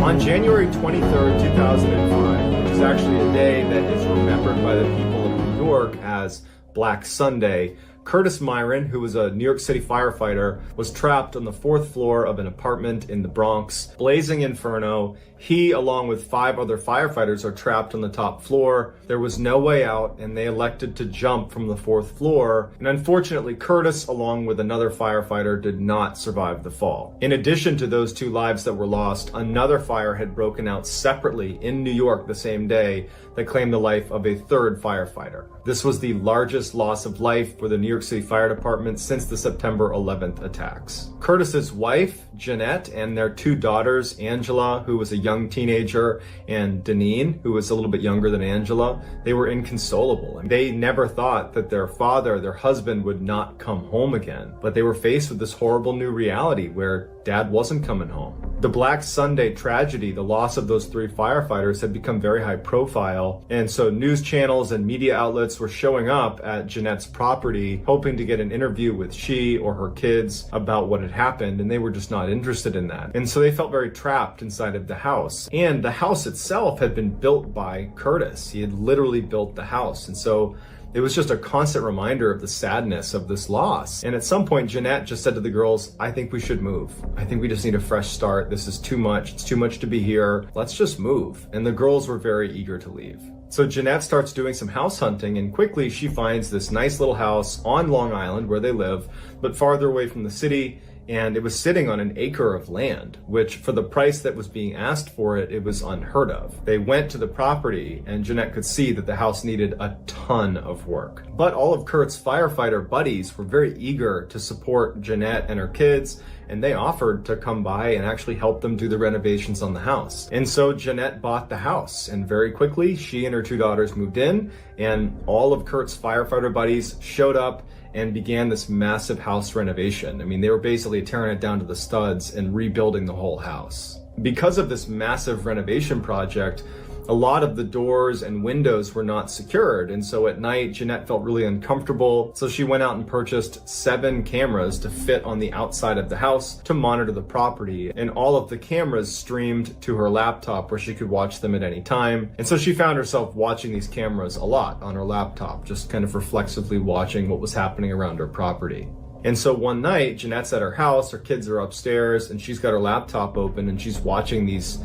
On January 23rd, 2005, it was actually a day that is remembered by the people of New York as Black Sunday. Curtis Myron, who was a New York City firefighter, was trapped on the 4th floor of an apartment in the Bronx. Blazing inferno. He, along with 5 other firefighters, are trapped on the top floor. There was no way out, and they elected to jump from the 4th floor. And unfortunately, Curtis, along with another firefighter, did not survive the fall. In addition to those 2 lives that were lost, another fire had broken out separately in New York the same day that claimed the life of a 3rd firefighter. This was the largest loss of life for the New York City Fire Department since the September 11th attacks. Curtis's wife, Jeanette, and their 2 daughters, Angela, who was a young teenager, and Deneen, who was a little bit younger than Angela, they were inconsolable. And they never thought that their father, their husband, would not come home again. But they were faced with this horrible new reality where Dad wasn't coming home. The Black Sunday tragedy, the loss of those 3 firefighters, had become very high profile. And so news channels and media outlets were showing up at Jeanette's property, hoping to get an interview with she or her kids about what had happened, and they were just not interested in that. And so they felt very trapped inside of the house. And the house itself had been built by Curtis. He had literally built the house. And so it was just a constant reminder of the sadness of this loss. And at some point, Jeanette just said to the girls, I think we should move. I think we just need a fresh start. This is too much. It's too much to be here. Let's just move. And the girls were very eager to leave. So Jeanette starts doing some house hunting, and quickly she finds this nice little house on Long Island where they live, but farther away from the city. And it was sitting on an acre of land, which for the price that was being asked for it, it was unheard of. They went to the property, and Jeanette could see that the house needed a ton of work. But all of Kurt's firefighter buddies were very eager to support Jeanette and her kids, and they offered to come by and actually help them do the renovations on the house. And so Jeanette bought the house, and very quickly she and her 2 daughters moved in, and all of Kurt's firefighter buddies showed up and began this massive house renovation. I mean, they were basically tearing it down to the studs and rebuilding the whole house. Because of this massive renovation project, a lot of the doors and windows were not secured, and so at night Jeanette felt really uncomfortable, so she went out and purchased 7 cameras to fit on the outside of the house to monitor the property, and all of the cameras streamed to her laptop where she could watch them at any time. And so she found herself watching these cameras a lot on her laptop, just kind of reflexively watching what was happening around her property. And so one night, Jeanette's at her house, her kids are upstairs, and she's got her laptop open and she's watching these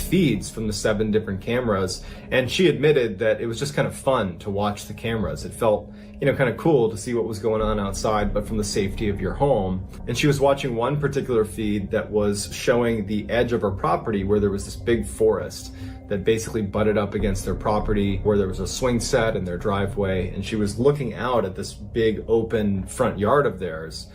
feeds from the 7 different cameras. And she admitted that it was just kind of fun to watch the cameras. It felt, kind of cool to see what was going on outside, but from the safety of your home. And she was watching one particular feed that was showing the edge of her property where there was this big forest that basically butted up against their property, where there was a swing set in their driveway, and she was looking out at this big open front yard of theirs.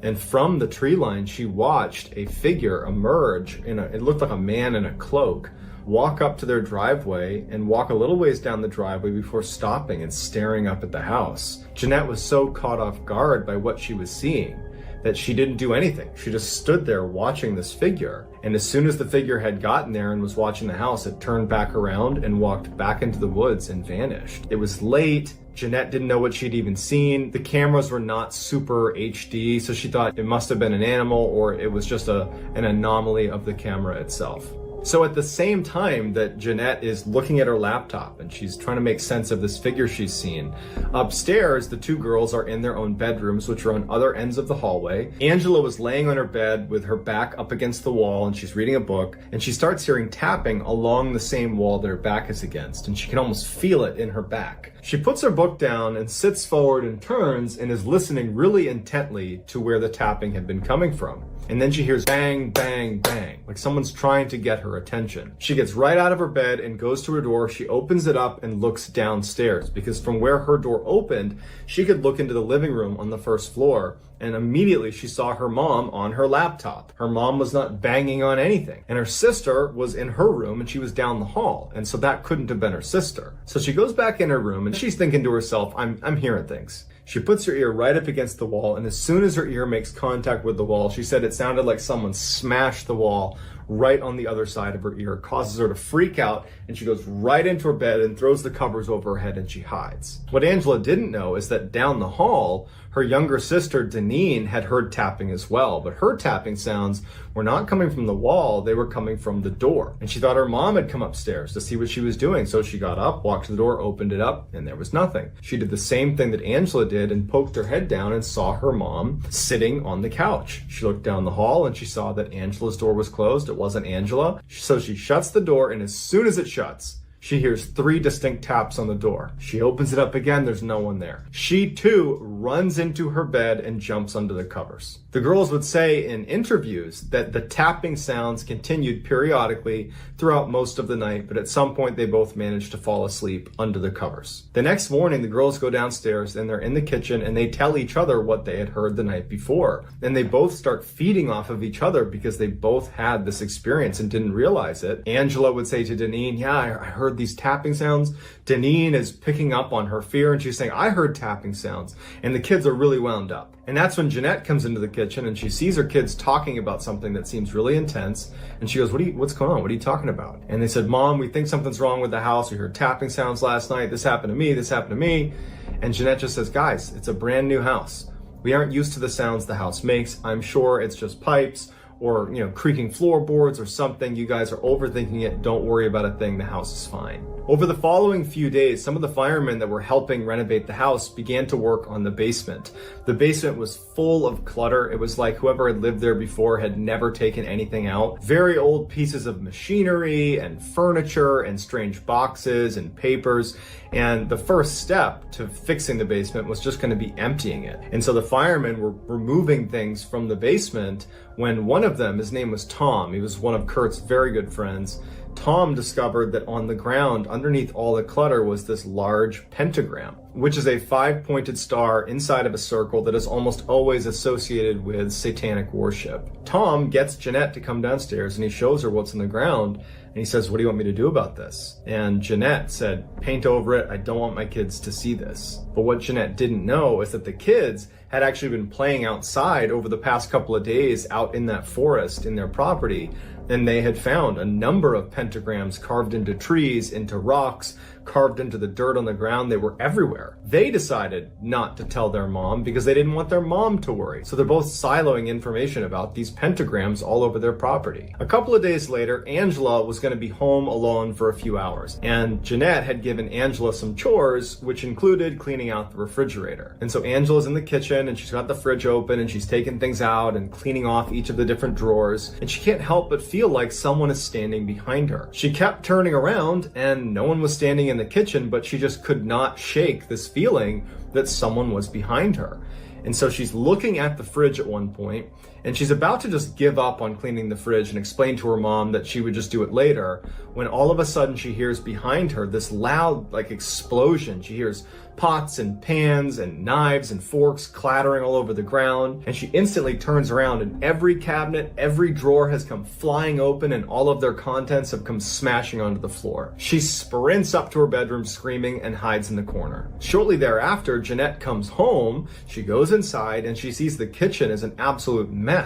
And from the tree line, she watched a figure emerge it looked like a man in a cloak, walk up to their driveway and walk a little ways down the driveway before stopping and staring up at the house. Jeanette was so caught off guard by what she was seeing that she didn't do anything. She just stood there watching this figure. And as soon as the figure had gotten there and was watching the house, it turned back around and walked back into the woods and vanished. It was late. Jeanette didn't know what she'd even seen. The cameras were not super HD, so she thought it must have been an animal or it was just an anomaly of the camera itself. So at the same time that Jeanette is looking at her laptop and she's trying to make sense of this figure she's seen, upstairs, the 2 girls are in their own bedrooms, which are on other ends of the hallway. Angela was laying on her bed with her back up against the wall and she's reading a book, and she starts hearing tapping along the same wall that her back is against, and she can almost feel it in her back. She puts her book down and sits forward and turns and is listening really intently to where the tapping had been coming from. And then she hears bang, bang, bang, like someone's trying to get her attention. She gets right out of her bed and goes to her door. She opens it up and looks downstairs, because from where her door opened, she could look into the living room on the 1st floor. And immediately she saw her mom on her laptop. Her mom was not banging on anything. And her sister was in her room and she was down the hall. And so that couldn't have been her sister. So she goes back in her room and she's thinking to herself, I'm hearing things. She puts her ear right up against the wall, and as soon as her ear makes contact with the wall, she said it sounded like someone smashed the wall right on the other side of her ear. It causes her to freak out, and she goes right into her bed and throws the covers over her head and she hides. What Angela didn't know is that down the hall, Her younger sister, Deneen, had heard tapping as well, but her tapping sounds were not coming from the wall, they were coming from the door. And she thought her mom had come upstairs to see what she was doing, so she got up, walked to the door, opened it up, and there was nothing. She did the same thing that Angela did and poked her head down and saw her mom sitting on the couch. She looked down the hall and she saw that Angela's door was closed. It wasn't Angela. So she shuts the door, and as soon as it shuts, she hears 3 distinct taps on the door. She opens it up again, there's no one there. She too runs into her bed and jumps under the covers. The girls would say in interviews that the tapping sounds continued periodically throughout most of the night, but at some point they both managed to fall asleep under the covers. The next morning, the girls go downstairs and they're in the kitchen and they tell each other what they had heard the night before. And they both start feeding off of each other because they both had this experience and didn't realize it. Angela would say to Deneen, yeah, I heard these tapping sounds. Deneen is picking up on her fear and she's saying, I heard tapping sounds. And the kids are really wound up. And that's when Jeanette comes into the kitchen and she sees her kids talking about something that seems really intense. And she goes, what's going on? What are you talking about? And they said, Mom, we think something's wrong with the house. We heard tapping sounds last night. This happened to me. This happened to me. And Jeanette just says, guys, it's a brand new house. We aren't used to the sounds the house makes. I'm sure it's just pipes or, creaking floorboards or something. You guys are overthinking it. Don't worry about a thing. The house is fine. Over the following few days, some of the firemen that were helping renovate the house began to work on the basement. The basement was full of clutter. It was like whoever had lived there before had never taken anything out. Very old pieces of machinery and furniture and strange boxes and papers. And the first step to fixing the basement was just going to be emptying it. And so the firemen were removing things from the basement when one of them, his name was Tom, he was one of Kurt's very good friends, Tom discovered that on the ground underneath all the clutter was this large pentagram, which is a 5-pointed star inside of a circle that is almost always associated with satanic worship. Tom gets Jeanette to come downstairs and he shows her what's on the ground and he says, what do you want me to do about this? And Jeanette said, paint over it. I don't want my kids to see this. But what Jeanette didn't know is that the kids had actually been playing outside over the past couple of days out in that forest in their property. And they had found a number of pentagrams carved into trees, into rocks, carved into the dirt on the ground. They were everywhere. They decided not to tell their mom because they didn't want their mom to worry. So they're both siloing information about these pentagrams all over their property. A couple of days later, Angela was going to be home alone for a few hours. And Jeanette had given Angela some chores, which included cleaning out the refrigerator. And so Angela's in the kitchen and she's got the fridge open and she's taking things out and cleaning off each of the different drawers. And she can't help but feel like someone is standing behind her. She kept turning around and no one was standing in the kitchen, but she just could not shake this feeling that someone was behind her. And so she's looking at the fridge at one point and she's about to just give up on cleaning the fridge and explain to her mom that she would just do it later, when all of a sudden she hears behind her this loud explosion. She hears pots and pans and knives and forks clattering all over the ground, and she instantly turns around and every cabinet, every drawer has come flying open and all of their contents have come smashing onto the floor. She sprints up to her bedroom screaming and hides in the corner. Shortly thereafter, Jeanette comes home, she goes inside and she sees the kitchen is an absolute mess.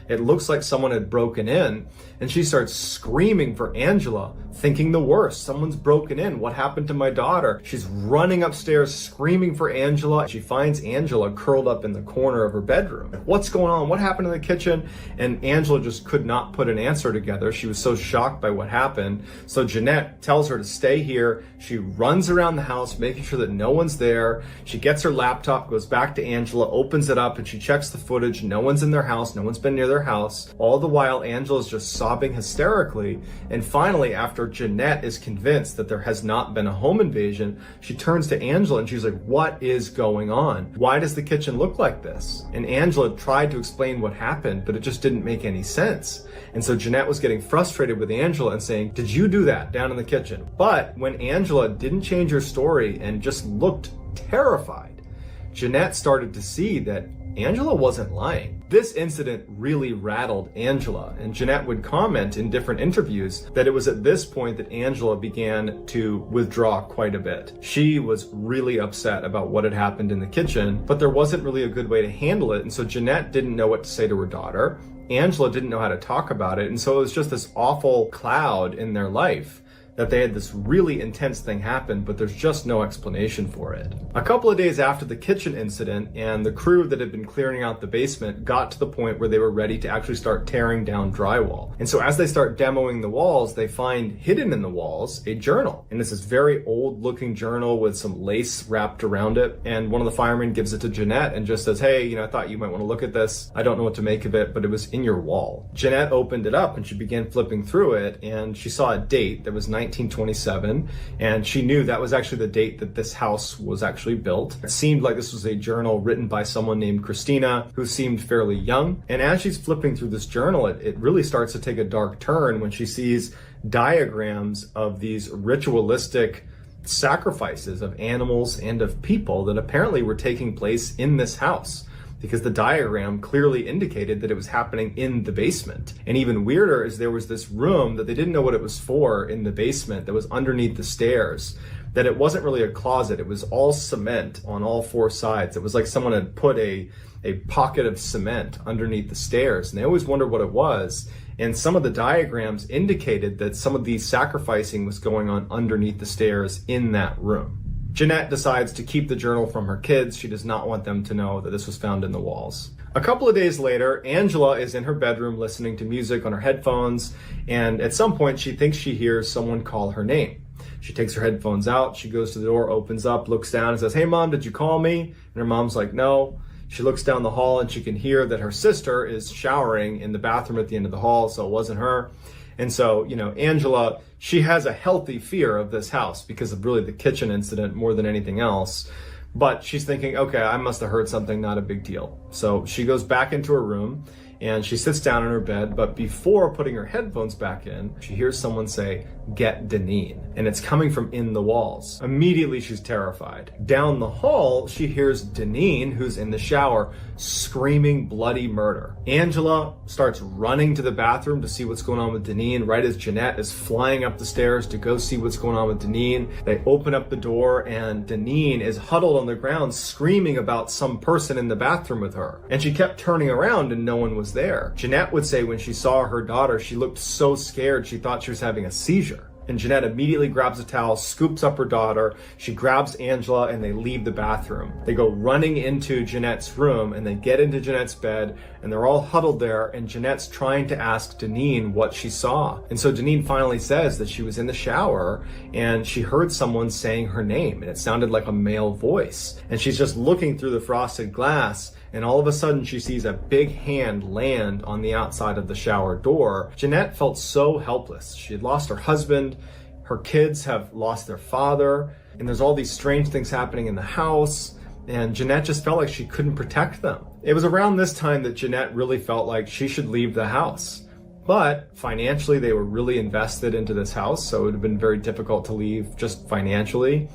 It looks like someone had broken in, and she starts screaming for Angela, thinking the worst. Someone's broken in. What happened to my daughter? She's running upstairs, screaming for Angela. She finds Angela curled up in the corner of her bedroom. What's going on? What happened in the kitchen? And Angela just could not put an answer together. She was so shocked by what happened. So Jeanette tells her to stay here. She runs around the house, making sure that no one's there. She gets her laptop, goes back to Angela, opens it up, and she checks the footage. No one's in their house. No one's been near their house. All the while, Angela's just sobbing hysterically. And finally, after Jeanette is convinced that there has not been a home invasion, she turns to Angela and she's like, what is going on? Why does the kitchen look like this? And Angela tried to explain what happened, but it just didn't make any sense. And so Jeanette was getting frustrated with Angela and saying, did you do that down in the kitchen? But when Angela didn't change her story and just looked terrified, Jeanette started to see that Angela wasn't lying. This incident really rattled Angela, and Jeanette would comment in different interviews that it was at this point that Angela began to withdraw quite a bit. She was really upset about what had happened in the kitchen, but there wasn't really a good way to handle it, and so Jeanette didn't know what to say to her daughter. Angela didn't know how to talk about it, and so it was just this awful cloud in their life. that they had this really intense thing happen, but there's just no explanation for it. A couple of days after the kitchen incident, and the crew that had been clearing out the basement got to the point where they were ready to actually start tearing down drywall. And so as they start demoing the walls, they find hidden in the walls a journal. And it's this very old looking journal with some lace wrapped around it. And one of the firemen gives it to Jeanette and just says, hey, I thought you might want to look at this. I don't know what to make of it, but it was in your wall. Jeanette opened it up and she began flipping through it, and she saw a date that was 1927, and she knew that was actually the date that this house was actually built. It seemed like this was a journal written by someone named Christina, who seemed fairly young. And as she's flipping through this journal, it really starts to take a dark turn when she sees diagrams of these ritualistic sacrifices of animals and of people that apparently were taking place in this house, because the diagram clearly indicated that it was happening in the basement. And even weirder is there was this room that they didn't know what it was for in the basement that was underneath the stairs, that it wasn't really a closet. It was all cement on all four sides. It was like someone had put a pocket of cement underneath the stairs, and they always wondered what it was. And some of the diagrams indicated that some of these sacrificing was going on underneath the stairs in that room. Jeanette decides to keep the journal from her kids. She does not want them to know that this was found in the walls. A couple of days later, Angela is in her bedroom listening to music on her headphones, and at some point she thinks she hears someone call her name. She takes her headphones out, she goes to the door, opens up, looks down and says, hey mom, did you call me? And her mom's like, no. She looks down the hall and she can hear that her sister is showering in the bathroom at the end of the hall, so it wasn't her. And so, Angela, she has a healthy fear of this house because of really the kitchen incident more than anything else. But she's thinking, okay, I must have heard something, not a big deal. So she goes back into her room and she sits down in her bed, but before putting her headphones back in, she hears someone say, get Deneen, and it's coming from in the walls. Immediately she's terrified. Down the hall, she hears Deneen, who's in the shower, screaming bloody murder. Angela starts running to the bathroom to see what's going on with Deneen, right as Jeanette is flying up the stairs to go see what's going on with Deneen. They open up the door and Deneen is huddled on the ground screaming about some person in the bathroom with her. And she kept turning around and no one was there. Jeanette would say when she saw her daughter, she looked so scared she thought she was having a seizure. And Jeanette immediately grabs a towel, scoops up her daughter, she grabs Angela, and they leave the bathroom. They go running into Jeanette's room, and they get into Jeanette's bed, and they're all huddled there, and Jeanette's trying to ask Deneen what she saw. And so Deneen finally says that she was in the shower, and she heard someone saying her name, and it sounded like a male voice. And she's just looking through the frosted glass, and all of a sudden she sees a big hand land on the outside of the shower door. Jeanette felt so helpless. She had lost her husband, her kids have lost their father, and there's all these strange things happening in the house, and Jeanette just felt like she couldn't protect them. It was around this time that Jeanette really felt like she should leave the house. But financially, they were really invested into this house, so it would have been very difficult to leave just financially.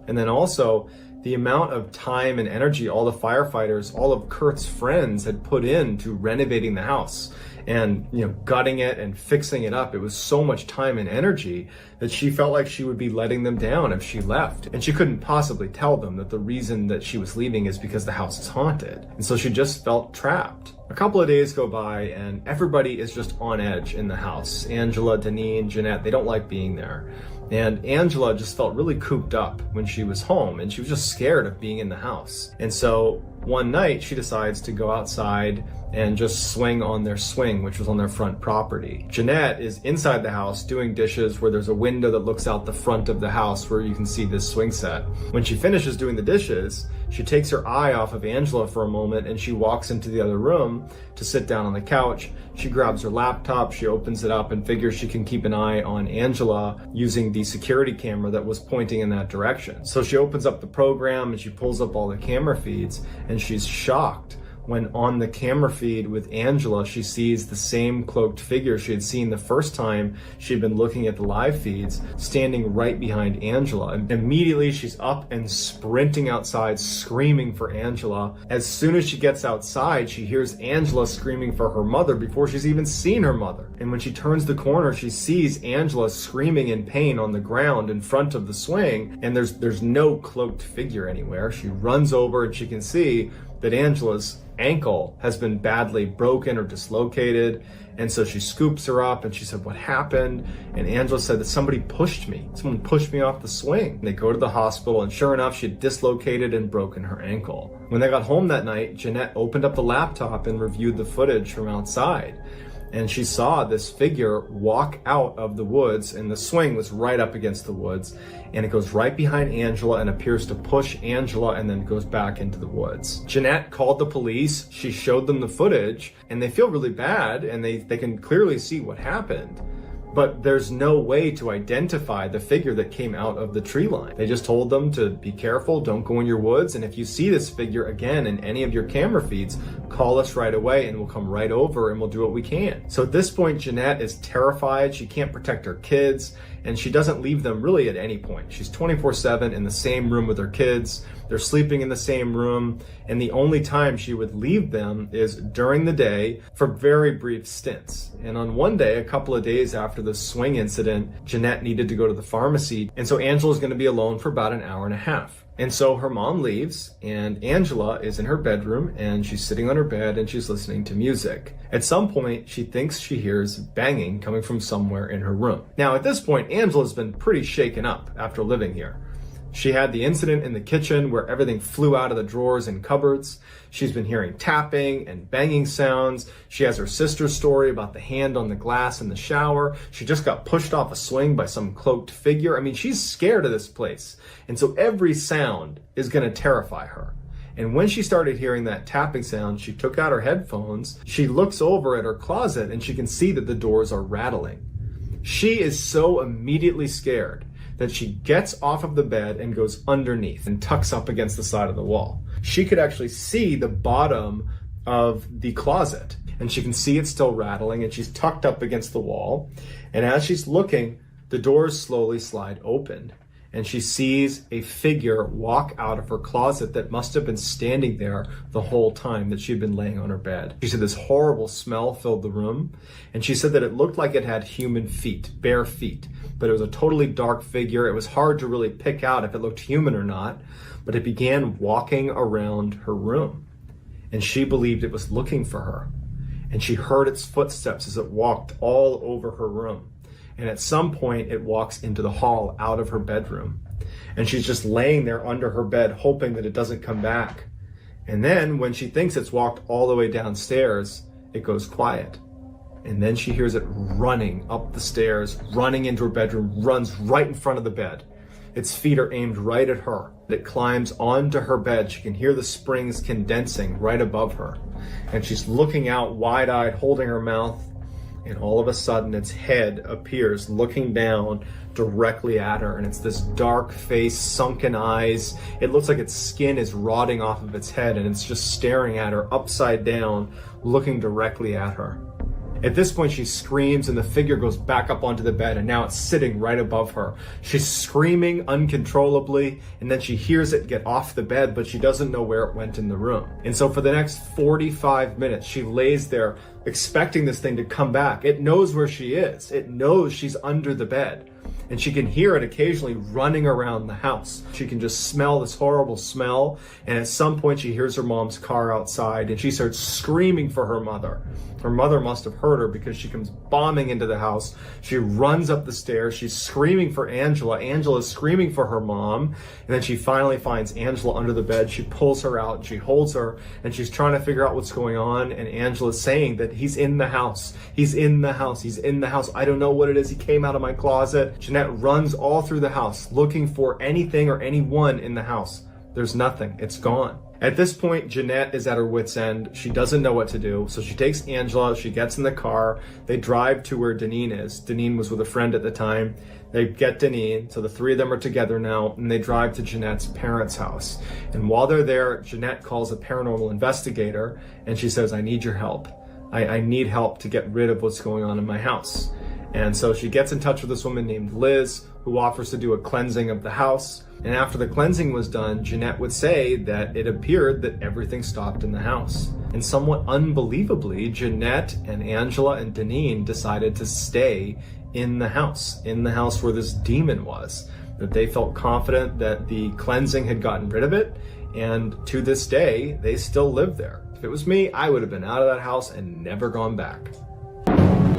And then also, the amount of time and energy all the firefighters, all of Kurt's friends had put into renovating the house and, gutting it and fixing it up. It was so much time and energy that she felt like she would be letting them down if she left. And she couldn't possibly tell them that the reason that she was leaving is because the house is haunted. And so she just felt trapped. A couple of days go by and everybody is just on edge in the house. Angela, Deneen, Jeanette, they don't like being there. And Angela just felt really cooped up when she was home, and she was just scared of being in the house. And so one night she decides to go outside and just swing on their swing, which was on their front property. Jeanette is inside the house doing dishes where there's a window that looks out the front of the house where you can see this swing set. When she finishes doing the dishes, she takes her eye off of Angela for a moment and she walks into the other room to sit down on the couch. She grabs her laptop, she opens it up and figures she can keep an eye on Angela using the security camera that was pointing in that direction. So she opens up the program and she pulls up all the camera feeds, and she's shocked when on the camera feed with Angela, she sees the same cloaked figure she had seen the first time she'd been looking at the live feeds, standing right behind Angela. And immediately she's up and sprinting outside, screaming for Angela. As soon as she gets outside, she hears Angela screaming for her mother before she's even seen her mother. And when she turns the corner, she sees Angela screaming in pain on the ground in front of the swing, and there's no cloaked figure anywhere. She runs over and she can see that Angela's ankle has been badly broken or dislocated. And so she scoops her up and she said, "What happened?" And Angela said that somebody pushed me. Someone pushed me off the swing. And they go to the hospital, and sure enough, she had dislocated and broken her ankle. When they got home that night, Jeanette opened up the laptop and reviewed the footage from outside. And she saw this figure walk out of the woods, and the swing was right up against the woods, and it goes right behind Angela and appears to push Angela and then goes back into the woods. Jeanette called the police. She showed them the footage, and they feel really bad, and they can clearly see what happened. But there's no way to identify the figure that came out of the tree line. They just told them to be careful, don't go in your woods, and if you see this figure again in any of your camera feeds, call us right away and we'll come right over and we'll do what we can. So at this point, Jeanette is terrified. She can't protect her kids, and she doesn't leave them really at any point. She's 24/7 in the same room with her kids. They're sleeping in the same room, and the only time she would leave them is during the day for very brief stints. And on one day, a couple of days after the swing incident, Jeanette needed to go to the pharmacy, and so Angela's going to be alone for about an hour and a half. And so her mom leaves, and Angela is in her bedroom, and she's sitting on her bed, and she's listening to music. At some point, she thinks she hears banging coming from somewhere in her room. Now, at this point, Angela's been pretty shaken up after living here. She had the incident in the kitchen where everything flew out of the drawers and cupboards. She's been hearing tapping and banging sounds. She has her sister's story about the hand on the glass in the shower. She just got pushed off a swing by some cloaked figure. I mean, she's scared of this place. And so every sound is going to terrify her. And when she started hearing that tapping sound, she took out her headphones. She looks over at her closet and she can see that the doors are rattling. She is so immediately scared that she gets off of the bed and goes underneath and tucks up against the side of the wall. She could actually see the bottom of the closet, and she can see it still rattling, and she's tucked up against the wall. And as she's looking, the doors slowly slide open, and she sees a figure walk out of her closet that must have been standing there the whole time that she'd been laying on her bed. She said this horrible smell filled the room, and she said that it looked like it had human feet, bare feet, but it was a totally dark figure. It was hard to really pick out if it looked human or not, but it began walking around her room, and she believed it was looking for her, and she heard its footsteps as it walked all over her room. And at some point, it walks into the hall out of her bedroom. And she's just laying there under her bed, hoping that it doesn't come back. And then when she thinks it's walked all the way downstairs, it goes quiet. And then she hears it running up the stairs, running into her bedroom, runs right in front of the bed. Its feet are aimed right at her. It climbs onto her bed. She can hear the springs condensing right above her. And she's looking out wide-eyed, holding her mouth. And all of a sudden, its head appears looking down directly at her. And it's this dark face, sunken eyes. It looks like its skin is rotting off of its head, and it's just staring at her upside down, looking directly at her. At this point, she screams, and the figure goes back up onto the bed, and now it's sitting right above her. She's screaming uncontrollably, and then she hears it get off the bed, but she doesn't know where it went in the room. And so for the next 45 minutes, she lays there expecting this thing to come back. It knows where she is. It knows she's under the bed. And she can hear it occasionally running around the house. She can just smell this horrible smell. And at some point, she hears her mom's car outside, and she starts screaming for her mother. Her mother must have heard her because she comes bombing into the house. She runs up the stairs. She's screaming for Angela. Angela's screaming for her mom. And then she finally finds Angela under the bed. She pulls her out, and she holds her, and she's trying to figure out what's going on. And Angela's saying that he's in the house. He's in the house. He's in the house. I don't know what it is. He came out of my closet. Jeanette runs all through the house looking for anything or anyone in the house. There's nothing. It's gone. At this point, Jeanette is at her wit's end. She doesn't know what to do. So she takes Angela. She gets in the car. They drive to where Deneen is. Deneen was with a friend at the time. They get Deneen. So the three of them are together now, and they drive to Jeanette's parents' house. And while they're there, Jeanette calls a paranormal investigator, and she says, I need your help. I need help to get rid of what's going on in my house. And so she gets in touch with this woman named Liz, who offers to do a cleansing of the house. And after the cleansing was done, Jeanette would say that it appeared that everything stopped in the house. And somewhat unbelievably, Jeanette and Angela and Deneen decided to stay in the house where this demon was. that they felt confident that the cleansing had gotten rid of it, and to this day, they still live there. If it was me, I would have been out of that house and never gone back.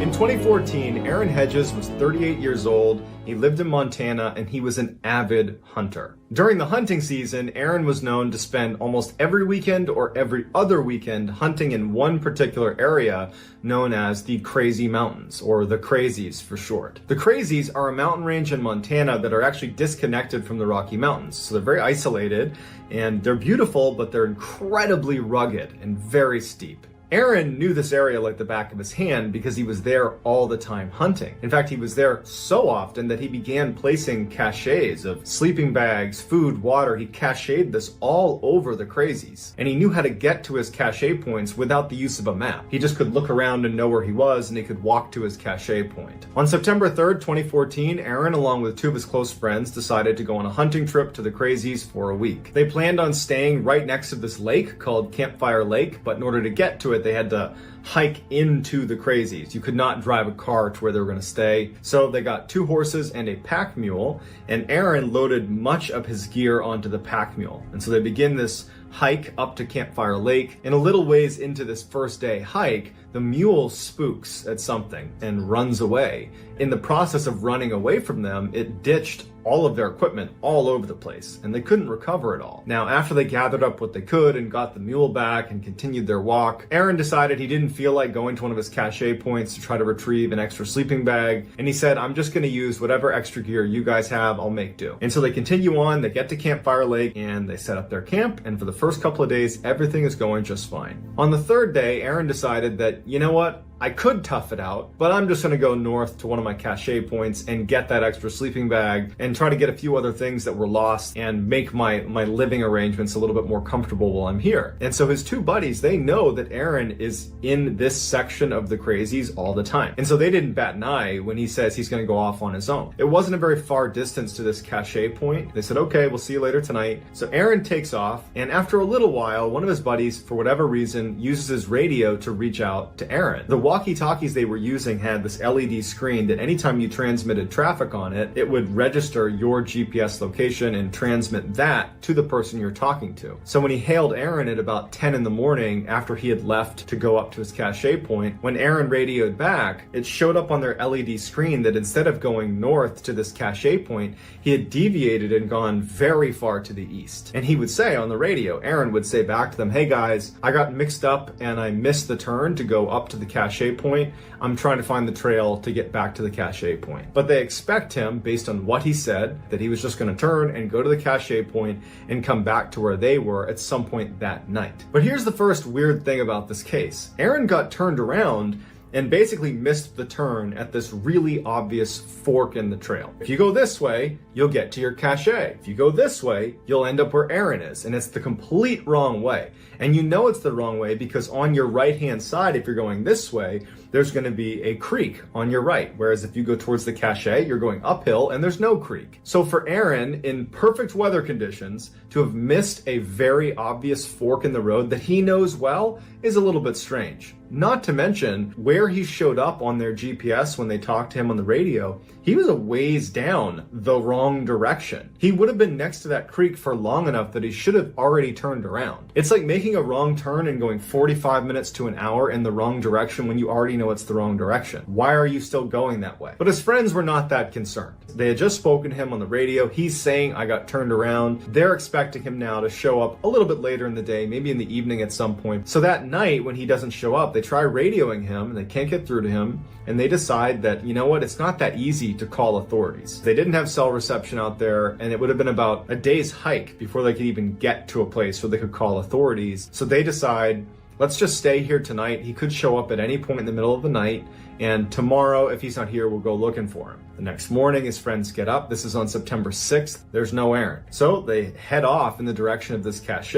In 2014, Aaron Hedges was 38 years old, he lived in Montana, and he was an avid hunter. During the hunting season, Aaron was known to spend almost every weekend or every other weekend hunting in one particular area known as the Crazy Mountains, or the Crazies for short. The Crazies are a mountain range in Montana that are actually disconnected from the Rocky Mountains. So they're very isolated, and they're beautiful, but they're incredibly rugged and very steep. Aaron knew this area like the back of his hand because he was there all the time hunting. In fact, he was there so often that he began placing caches of sleeping bags, food, water. He cached this all over the Crazies. And he knew how to get to his cache points without the use of a map. He just could look around and know where he was, and he could walk to his cache point. On September 3rd, 2014, Aaron, along with two of his close friends, decided to go on a hunting trip to the Crazies for a week. They planned on staying right next to this lake called Campfire Lake, but in order to get to it, they had to hike into the Crazies. You could not drive a car to where they were going to stay. So they got 2 horses and a pack mule, and Aaron loaded much of his gear onto the pack mule. And so they begin this hike up to Campfire Lake. And a little ways into this first day hike, the mule spooks at something and runs away. In the process of running away from them, it ditched all of their equipment all over the place, and they couldn't recover it all. Now, after they gathered up what they could and got the mule back and continued their walk, Aaron decided he didn't feel like going to one of his cache points to try to retrieve an extra sleeping bag, and he said, I'm just going to use whatever extra gear you guys have, I'll make do. And so they continue on, they get to Campfire Lake, and they set up their camp, and for the first couple of days, everything is going just fine. On the 3rd day, Aaron decided that, you know what? I could tough it out, but I'm just going to go north to one of my cache points and get that extra sleeping bag and try to get a few other things that were lost and make my living arrangements a little bit more comfortable while I'm here. And so his 2 buddies, they know that Aaron is in this section of the Crazies all the time. And so they didn't bat an eye when he says he's going to go off on his own. It wasn't a very far distance to this cache point. They said, okay, we'll see you later tonight. So Aaron takes off, and after a little while, one of his buddies, for whatever reason, uses his radio to reach out to Aaron. The walkie-talkies they were using had this LED screen that anytime you transmitted traffic on it, it would register your GPS location and transmit that to the person you're talking to. So when he hailed Aaron at about 10 in the morning after he had left to go up to his cache point, when Aaron radioed back, it showed up on their LED screen that instead of going north to this cache point, he had deviated and gone very far to the east. And he would say on the radio, Aaron would say back to them, hey guys, I got mixed up and I missed the turn to go up to the cache point. I'm trying to find the trail to get back to the cache point. But they expect him, based on what he said, that he was just going to turn and go to the cache point and come back to where they were at some point that night. But here's the first weird thing about this case. Aaron got turned around and basically missed the turn at this really obvious fork in the trail. If you go this way, you'll get to your cache. If you go this way, you'll end up where Aaron is, and it's the complete wrong way. And you know it's the wrong way because on your right-hand side, if you're going this way, there's going to be a creek on your right. Whereas if you go towards the cache, you're going uphill and there's no creek. So for Aaron, in perfect weather conditions, to have missed a very obvious fork in the road that he knows well is a little bit strange. Not to mention, where he showed up on their GPS when they talked to him on the radio, he was a ways down the wrong direction. He would have been next to that creek for long enough that he should have already turned around. It's like making a wrong turn and going 45 minutes to an hour in the wrong direction when you already know it's the wrong direction. Why are you still going that way? But his friends were not that concerned. They had just spoken to him on the radio. He's saying, I got turned around. They're expecting him now to show up a little bit later in the day, maybe in the evening at some point. So that night when he doesn't show up, they try radioing him and they can't get through to him. And they decide that, you know what, it's not that easy to call authorities. They didn't have cell reception out there, and it would have been about a day's hike before they could even get to a place where they could call authorities. So they decide, let's just stay here tonight. He could show up at any point in the middle of the night, and tomorrow, if he's not here, we'll go looking for him. The next morning, his friends get up. This is on September 6th. There's no Aaron. So they head off in the direction of this cache,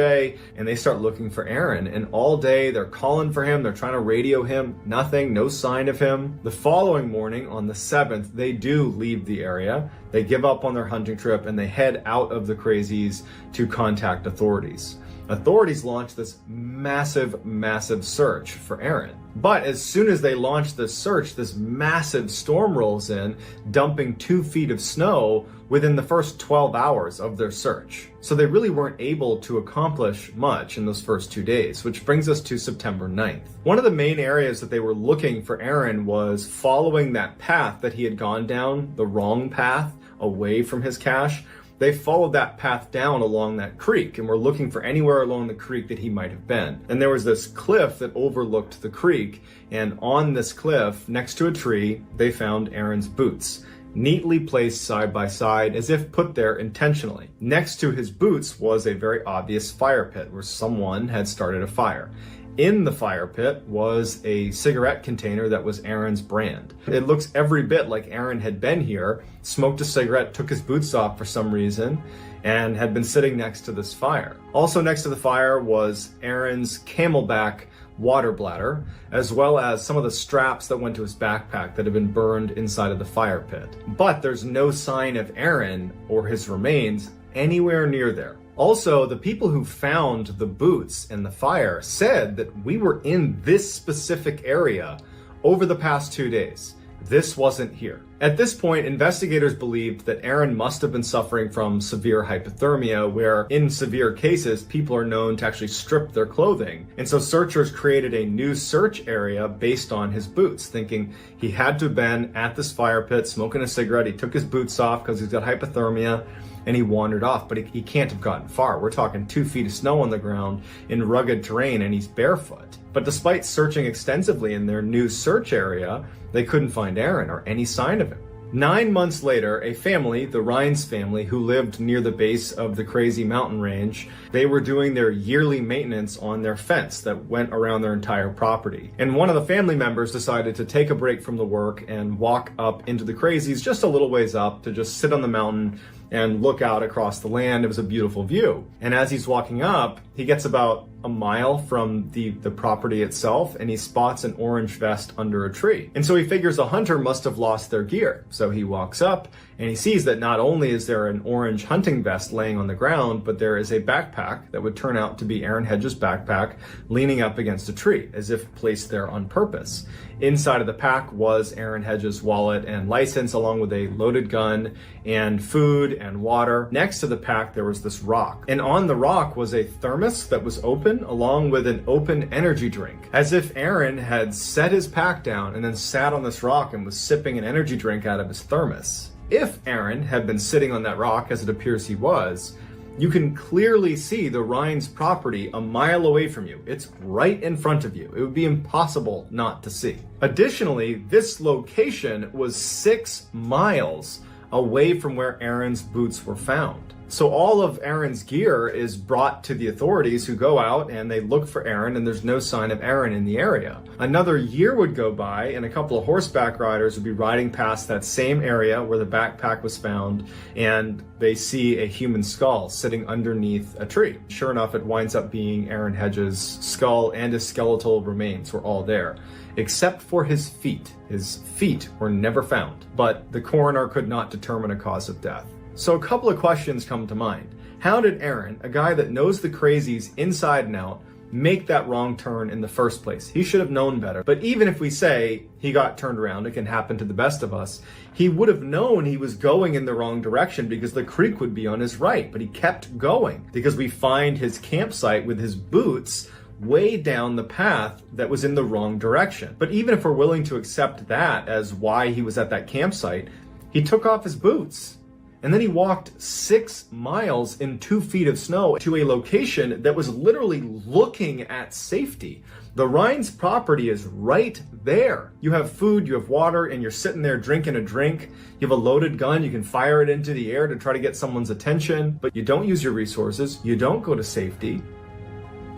and they start looking for Aaron. And all day, they're calling for him. They're trying to radio him. Nothing, no sign of him. The following morning, on the 7th, they do leave the area. They give up on their hunting trip, and they head out of the Crazies to contact authorities. Authorities launched this massive search for Aaron. But as soon as they launch this search, this massive storm rolls in, dumping 2 feet of snow within the first 12 hours of their search. So they really weren't able to accomplish much in those first 2 days, which brings us to September 9th. One of the main areas that they were looking for Aaron was following that path that he had gone down, the wrong path away from his cache. They followed that path down along that creek and were looking for anywhere along the creek that he might have been. And there was this cliff that overlooked the creek, and on this cliff, next to a tree, they found Aaron's boots, neatly placed side by side as if put there intentionally. Next to his boots was a very obvious fire pit where someone had started a fire. In the fire pit was a cigarette container that was Aaron's brand. It looks every bit like Aaron had been here, smoked a cigarette, took his boots off for some reason, and had been sitting next to this fire. Also next to the fire was Aaron's Camelback water bladder, as well as some of the straps that went to his backpack that had been burned inside of the fire pit. But there's no sign of Aaron or his remains anywhere near there. Also, the people who found the boots in the fire said that we were in this specific area over the past 2 days. This wasn't here. At this point, investigators believed that Aaron must have been suffering from severe hypothermia, where in severe cases, people are known to actually strip their clothing. And so searchers created a new search area based on his boots, thinking he had to have been at this fire pit smoking a cigarette. He took his boots off because he's got hypothermia, and he wandered off, but he can't have gotten far. We're talking 2 feet of snow on the ground in rugged terrain, and he's barefoot. But despite searching extensively in their new search area, they couldn't find Aaron or any sign of him. 9 months later, a family, the Rhines family, who lived near the base of the crazy mountain range, they were doing their yearly maintenance on their fence that went around their entire property. And one of the family members decided to take a break from the work and walk up into the crazies just a little ways up to just sit on the mountain and look out across the land. It was a beautiful view. And as he's walking up, he gets about a mile from the property itself, and he spots an orange vest under a tree. And so he figures a hunter must have lost their gear. So he walks up and he sees that not only is there an orange hunting vest laying on the ground, but there is a backpack that would turn out to be Aaron Hedges' backpack leaning up against a tree, as if placed there on purpose. Inside of the pack was Aaron Hedges' wallet and license, along with a loaded gun and food and water. Next to the pack, there was this rock. And on the rock was a thermos that was open, along with an open energy drink, as if Aaron had set his pack down and then sat on this rock and was sipping an energy drink out of his thermos. If Aaron had been sitting on that rock, as it appears he was, you can clearly see the Rhines property a mile away from you. It's right in front of you. It would be impossible not to see. Additionally, this location was 6 miles away from where Aaron's boots were found. So all of Aaron's gear is brought to the authorities, who go out and they look for Aaron, and there's no sign of Aaron in the area. Another year would go by and a couple of horseback riders would be riding past that same area where the backpack was found, and they see a human skull sitting underneath a tree. Sure enough, it winds up being Aaron Hedges' skull, and his skeletal remains were all there, except for his feet. His feet were never found, but the coroner could not determine a cause of death. So a couple of questions come to mind. How did Aaron, a guy that knows the crazies inside and out, make that wrong turn in the first place? He should have known better. But even if we say he got turned around, it can happen to the best of us, he would have known he was going in the wrong direction because the creek would be on his right, but he kept going because we find his campsite with his boots way down the path that was in the wrong direction. But even if we're willing to accept that as why he was at that campsite, he took off his boots. And then he walked 6 miles in 2 feet of snow to a location that was literally looking at safety. The Rhines property is right there. You have food, you have water, and you're sitting there drinking a drink. You have a loaded gun, you can fire it into the air to try to get someone's attention, but you don't use your resources, you don't go to safety,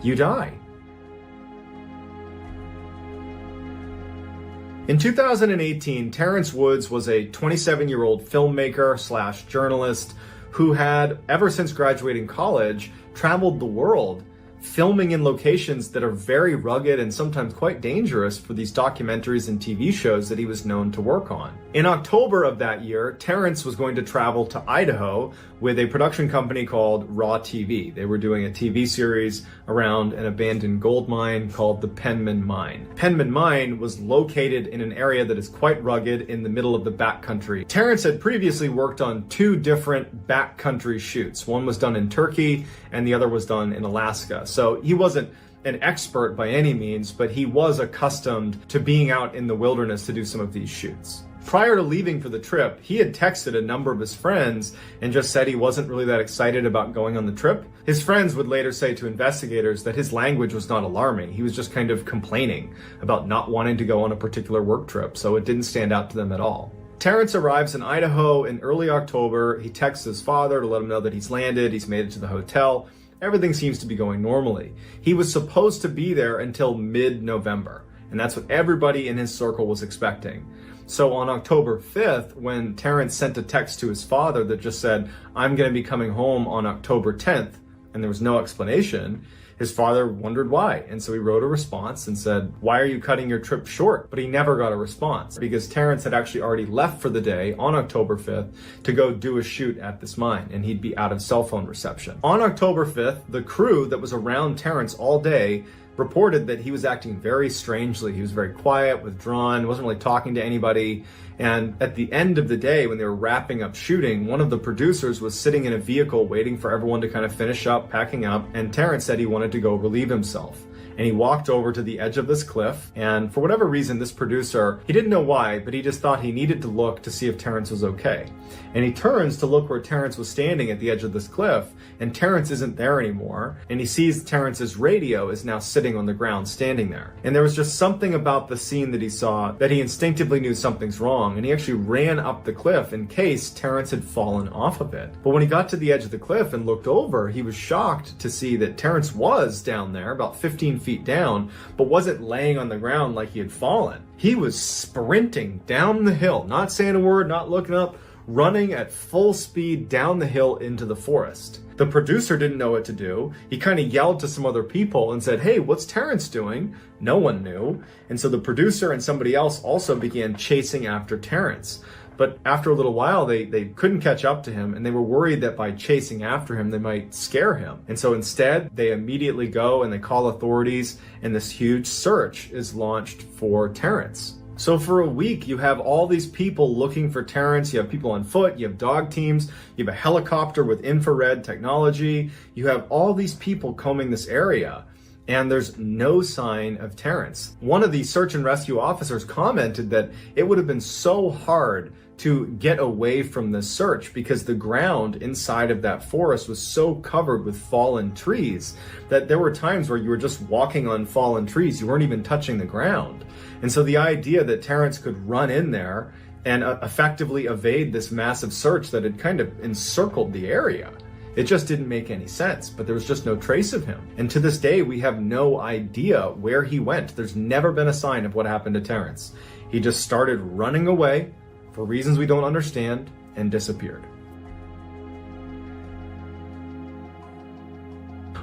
you die. In 2018, Terrence Woods was a 27-year-old filmmaker / journalist who had, ever since graduating college, traveled the world filming in locations that are very rugged and sometimes quite dangerous for these documentaries and TV shows that he was known to work on. In October of that year, Terrence was going to travel to Idaho with a production company called Raw TV. They were doing a TV series around an abandoned gold mine called the Penman Mine. Penman Mine was located in an area that is quite rugged in the middle of the backcountry. Terrence had previously worked on 2 different backcountry shoots. One was done in Turkey and the other was done in Alaska. So he wasn't an expert by any means, but he was accustomed to being out in the wilderness to do some of these shoots. Prior to leaving for the trip, he had texted a number of his friends and just said he wasn't really that excited about going on the trip. His friends would later say to investigators that his language was not alarming. He was just kind of complaining about not wanting to go on a particular work trip, so it didn't stand out to them at all. Terrence arrives in Idaho in early October. He texts his father to let him know that he's landed, he's made it to the hotel. Everything seems to be going normally. He was supposed to be there until mid-November, and that's what everybody in his circle was expecting. So on October 5th, when Terrence sent a text to his father that just said, "I'm going to be coming home on October 10th," and there was no explanation, his father wondered why. And so he wrote a response and said, "Why are you cutting your trip short?" But he never got a response because Terrence had actually already left for the day on October 5th to go do a shoot at this mine, and he'd be out of cell phone reception. On October 5th, the crew that was around Terrence all day reported that he was acting very strangely. He was very quiet, withdrawn, wasn't really talking to anybody. And at the end of the day, when they were wrapping up shooting, one of the producers was sitting in a vehicle waiting for everyone to kind of finish up, packing up, and Terrence said he wanted to go relieve himself. And he walked over to the edge of this cliff, and for whatever reason, this producer, he didn't know why, but he just thought he needed to look to see if Terrence was okay. And he turns to look where Terrence was standing at the edge of this cliff, and Terrence isn't there anymore, and he sees Terrence's radio is now sitting on the ground standing there. And there was just something about the scene that he saw that he instinctively knew something's wrong, and he actually ran up the cliff in case Terrence had fallen off of it. But when he got to the edge of the cliff and looked over, he was shocked to see that Terrence was down there, about 15 feet down, but wasn't laying on the ground like he had fallen. He was sprinting down the hill, not saying a word, not looking up, running at full speed down the hill into the forest. The producer didn't know what to do. He kind of yelled to some other people and said, "Hey, what's Terrence doing?" No one knew. And so the producer and somebody else also began chasing after Terrence. But after a little while, they couldn't catch up to him, and they were worried that by chasing after him, they might scare him. And so instead, they immediately go and they call authorities, and this huge search is launched for Terrence. So for a week, you have all these people looking for Terrence. You have people on foot, you have dog teams, you have a helicopter with infrared technology. You have all these people combing this area, and there's no sign of Terrence. One of the search and rescue officers commented that it would have been so hard to get away from this search because the ground inside of that forest was so covered with fallen trees that there were times where you were just walking on fallen trees. You weren't even touching the ground. And so the idea that Terrence could run in there and effectively evade this massive search that had kind of encircled the area, it just didn't make any sense, but there was just no trace of him. And to this day, we have no idea where he went. There's never been a sign of what happened to Terrence. He just started running away for reasons we don't understand and disappeared.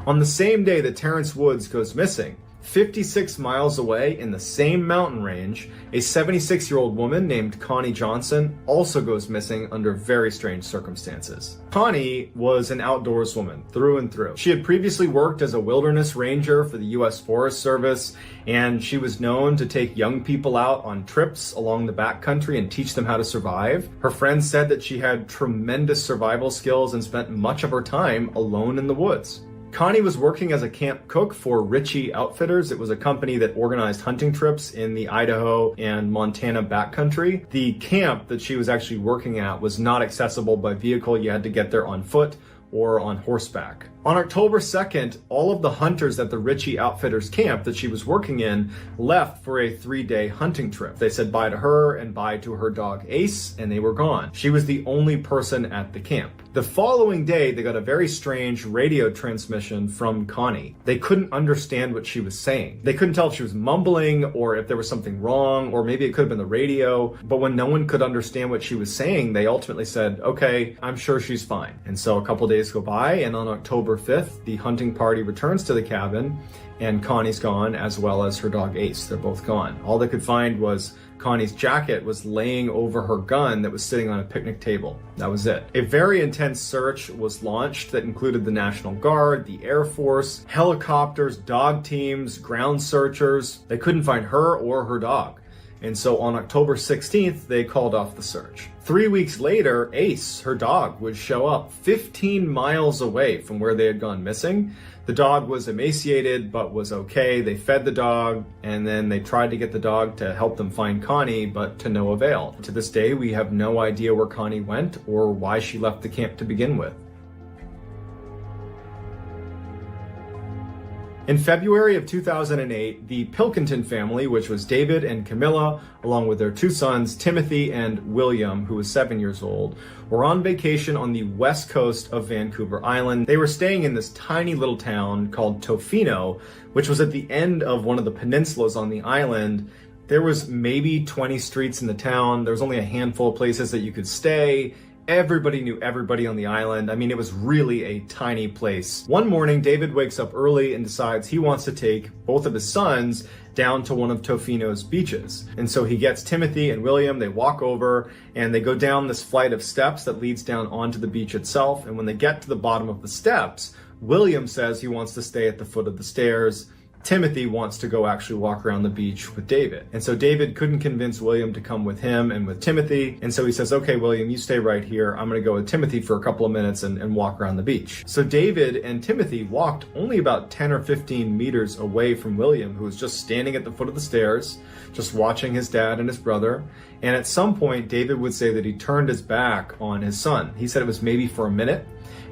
On the same day that Terrence Woods goes missing, 56 miles away in the same mountain range, a 76-year-old woman named Connie Johnson also goes missing under very strange circumstances. Connie was an outdoors woman through and through. She had previously worked as a wilderness ranger for the U.S. Forest Service, and she was known to take young people out on trips along the backcountry and teach them how to survive. Her friends said that she had tremendous survival skills and spent much of her time alone in the woods. Connie was working as a camp cook for Ritchie Outfitters. It was a company that organized hunting trips in the Idaho and Montana backcountry. The camp that she was actually working at was not accessible by vehicle. You had to get there on foot or on horseback. On October 2nd, all of the hunters at the Ritchie Outfitters camp that she was working in left for a 3-day hunting trip. They said bye to her and bye to her dog Ace, and they were gone. She was the only person at the camp. The following day, they got a very strange radio transmission from Connie. They couldn't understand what she was saying. They couldn't tell if she was mumbling or if there was something wrong, or maybe it could have been the radio. But when no one could understand what she was saying, they ultimately said, "Okay, I'm sure she's fine." And so a couple days go by, and on October October 5th, the hunting party returns to the cabin, and Connie's gone, as well as her dog Ace. They're both gone. All they could find was Connie's jacket was laying over her gun that was sitting on a picnic table. That was it. A very intense search was launched that included the National Guard, the Air Force, helicopters, dog teams, ground searchers. They couldn't find her or her dog. And so on October 16th, they called off the search. 3 weeks later, Ace, her dog, would show up 15 miles away from where they had gone missing. The dog was emaciated, but was okay. They fed the dog, and then they tried to get the dog to help them find Connie, but to no avail. To this day, we have no idea where Connie went or why she left the camp to begin with. In February of 2008, the Pilkington family, which was David and Camilla, along with their two sons, Timothy and William, who was 7 years old, were on vacation on the west coast of Vancouver Island. They were staying in this tiny little town called Tofino, which was at the end of one of the peninsulas on the island. There was maybe 20 streets in the town. There was only a handful of places that you could stay. Everybody knew everybody on the island. I mean, it was really a tiny place. One morning, David wakes up early and decides he wants to take both of his sons down to one of Tofino's beaches. And so he gets Timothy and William, they walk over and they go down this flight of steps that leads down onto the beach itself. And when they get to the bottom of the steps, William says he wants to stay at the foot of the stairs. Timothy wants to go actually walk around the beach with David. And so David couldn't convince William to come with him and with Timothy. And so he says, okay, William, you stay right here. I'm going to go with Timothy for a couple of minutes and walk around the beach. So David and Timothy walked only about 10 or 15 meters away from William, who was just standing at the foot of the stairs, just watching his dad and his brother. And at some point, David would say that he turned his back on his son. He said it was maybe for a minute.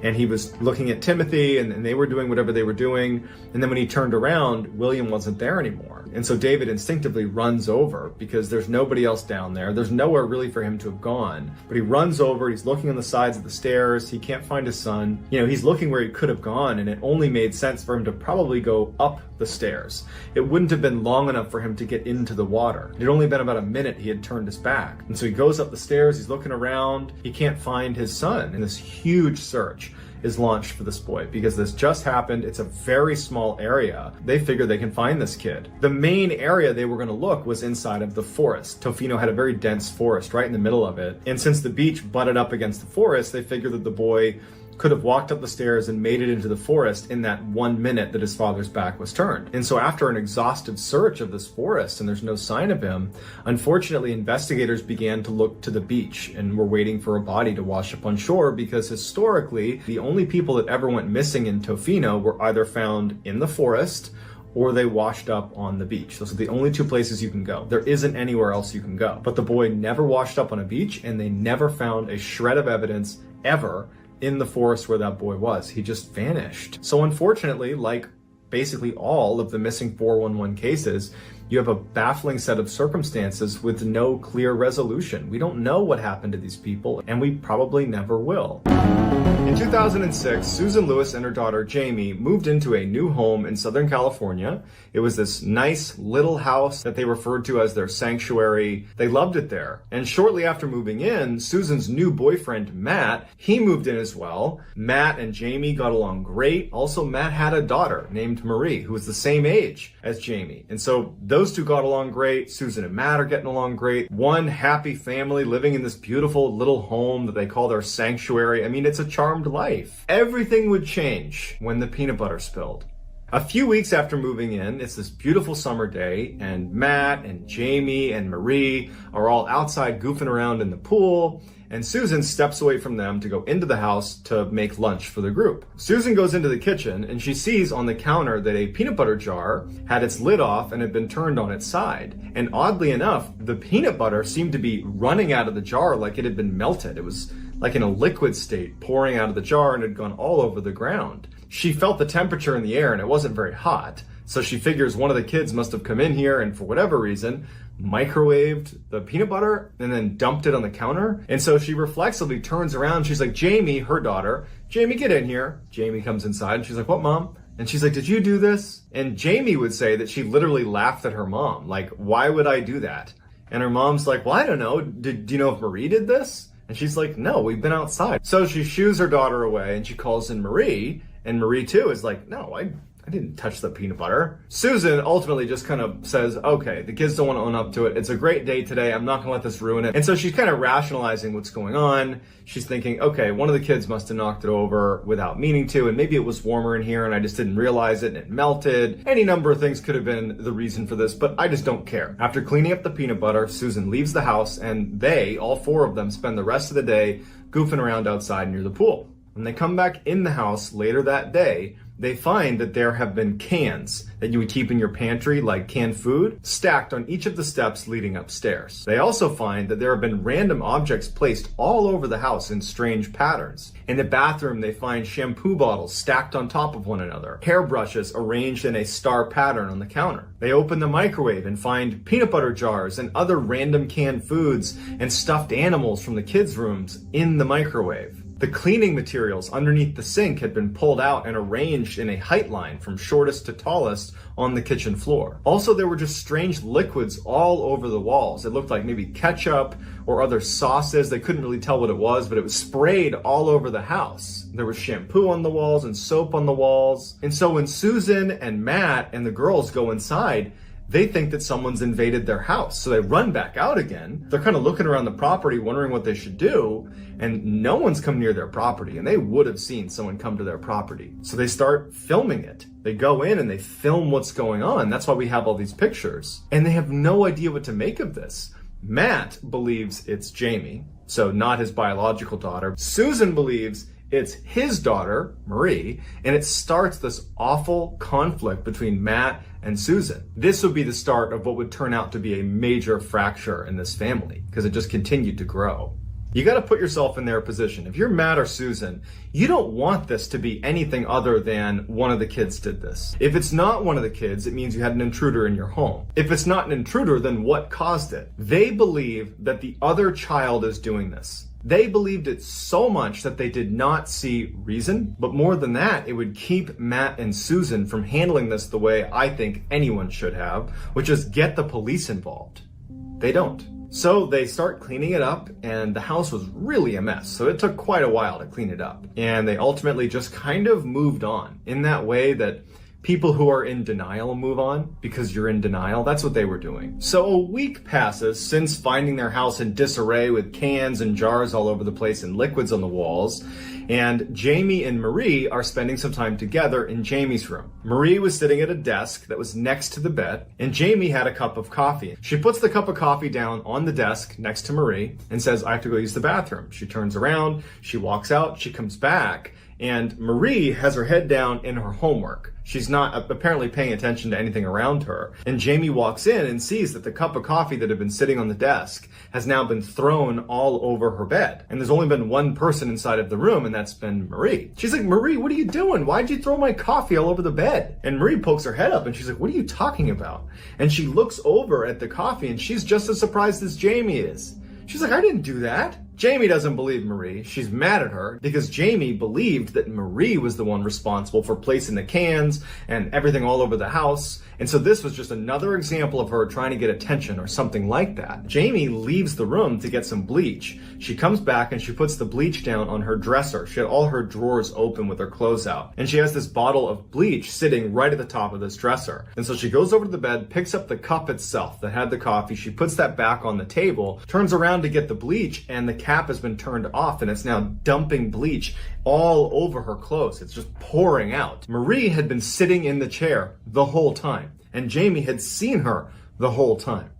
And he was looking at Timothy and they were doing whatever they were doing. And then when he turned around, William wasn't there anymore. And so David instinctively runs over because there's nobody else down there. There's nowhere really for him to have gone. But he runs over, he's looking on the sides of the stairs. He can't find his son. You know, he's looking where he could have gone, and it only made sense for him to probably go up the stairs. It wouldn't have been long enough for him to get into the water. It had only been about a minute he had turned his back. And so he goes up the stairs, he's looking around, he can't find his son. And this huge search is launched for this boy because this just happened. It's a very small area. They figure they can find this kid. The main area they were going to look was inside of the forest. Tofino had a very dense forest right in the middle of it. And since the beach butted up against the forest, they figured that the boy could have walked up the stairs and made it into the forest in that 1 minute that his father's back was turned. And so after an exhaustive search of this forest and there's no sign of him, unfortunately investigators began to look to the beach and were waiting for a body to wash up on shore because historically the only people that ever went missing in Tofino were either found in the forest or they washed up on the beach. Those are the only two places you can go. There isn't anywhere else you can go. But the boy never washed up on a beach and they never found a shred of evidence ever in the forest where that boy was. He just vanished. So unfortunately, like basically all of the missing 411 cases, you have a baffling set of circumstances with no clear resolution. We don't know what happened to these people, and we probably never will. In 2006, Susan Lewis and her daughter Jamie moved into a new home in Southern California. It was this nice little house that they referred to as their sanctuary. They loved it there. And shortly after moving in, Susan's new boyfriend, Matt, he moved in as well. Matt and Jamie got along great. Also, Matt had a daughter named Marie, who was the same age as Jamie. And so those two got along great. Susan and Matt are getting along great. One happy family living in this beautiful little home that they call their sanctuary. I mean, it's a charmed life. Everything would change when the peanut butter spilled. A few weeks after moving in, it's this beautiful summer day, and Matt and Jamie and Marie are all outside goofing around in the pool, and Susan steps away from them to go into the house to make lunch for the group. Susan goes into the kitchen and she sees on the counter that a peanut butter jar had its lid off and had been turned on its side. And oddly enough, the peanut butter seemed to be running out of the jar like it had been melted. It was like in a liquid state, pouring out of the jar and had gone all over the ground. She felt the temperature in the air and it wasn't very hot. So she figures one of the kids must have come in here and for whatever reason, microwaved the peanut butter and then dumped it on the counter. And so she reflexively turns around. She's like, Jamie, her daughter, Jamie, get in here. Jamie comes inside and she's like, what, Mom? And she's like, did you do this? And Jamie would say that she literally laughed at her mom. Like, why would I do that? And her mom's like, well, I don't know. Do you know if Marie did this? And she's like, no, we've been outside. So she shoos her daughter away and she calls in Marie. And Marie too is like, no, I didn't touch the peanut butter. Susan ultimately just kind of says, okay, the kids don't want to own up to it. It's a great day today. I'm not going to let this ruin it. And so she's kind of rationalizing what's going on. She's thinking, okay, one of the kids must have knocked it over without meaning to, and maybe it was warmer in here and I just didn't realize it and it melted. Any number of things could have been the reason for this, but I just don't care. After cleaning up the peanut butter, Susan leaves the house and they, all four of them, spend the rest of the day goofing around outside near the pool. When they come back in the house later that day, they find that there have been cans that you would keep in your pantry, like canned food, stacked on each of the steps leading upstairs. They also find that there have been random objects placed all over the house in strange patterns. In the bathroom, they find shampoo bottles stacked on top of one another, hairbrushes arranged in a star pattern on the counter. They open the microwave and find peanut butter jars and other random canned foods and stuffed animals from the kids' rooms in the microwave. The cleaning materials underneath the sink had been pulled out and arranged in a height line from shortest to tallest on the kitchen floor. Also, there were just strange liquids all over the walls. It looked like maybe ketchup or other sauces. They couldn't really tell what it was, but it was sprayed all over the house. There was shampoo on the walls and soap on the walls. And so when Susan and Matt and the girls go inside, they think that someone's invaded their house. So they run back out again. They're kind of looking around the property, wondering what they should do. And no one's come near their property. And they would have seen someone come to their property. So they start filming it. They go in and they film what's going on. That's why we have all these pictures. And they have no idea what to make of this. Matt believes it's Jamie, so not his biological daughter. Susan believes it's his daughter, Marie, and it starts this awful conflict between Matt and Susan. This would be the start of what would turn out to be a major fracture in this family, because it just continued to grow. You got to put yourself in their position. If you're Matt or Susan, you don't want this to be anything other than one of the kids did this. If it's not one of the kids, it means you had an intruder in your home. If it's not an intruder, then what caused it? They believe that the other child is doing this. They believed it so much that they did not see reason, but more than that, it would keep Matt and Susan from handling this the way I think anyone should have, which is get the police involved. They don't. So they start cleaning it up, and the house was really a mess, so it took quite a while to clean it up. And they ultimately just kind of moved on in that way that people who are in denial move on because you're in denial. That's what they were doing. So a week passes since finding their house in disarray with cans and jars all over the place and liquids on the walls. And Jamie and Marie are spending some time together in Jamie's room. Marie was sitting at a desk that was next to the bed, and Jamie had a cup of coffee. She puts the cup of coffee down on the desk next to Marie and says, I have to go use the bathroom. She turns around, she walks out, she comes back, and Marie has her head down in her homework. She's not apparently paying attention to anything around her. And Jamie walks in and sees that the cup of coffee that had been sitting on the desk has now been thrown all over her bed. And there's only been one person inside of the room, and that's been Marie. She's like, Marie, what are you doing? Why'd you throw my coffee all over the bed? And Marie pokes her head up and she's like, what are you talking about? And she looks over at the coffee and she's just as surprised as Jamie is. She's like, I didn't do that. Jamie doesn't believe Marie. She's mad at her because Jamie believed that Marie was the one responsible for placing the cans and everything all over the house. And so this was just another example of her trying to get attention or something like that. Jamie leaves the room to get some bleach. She comes back and she puts the bleach down on her dresser. She had all her drawers open with her clothes out. And she has this bottle of bleach sitting right at the top of this dresser. And so she goes over to the bed, picks up the cup itself that had the coffee. She puts that back on the table, turns around to get the bleach, and the cap has been turned off and it's now dumping bleach all over her clothes. It's just pouring out. Marie had been sitting in the chair the whole time, and Jamie had seen her the whole time.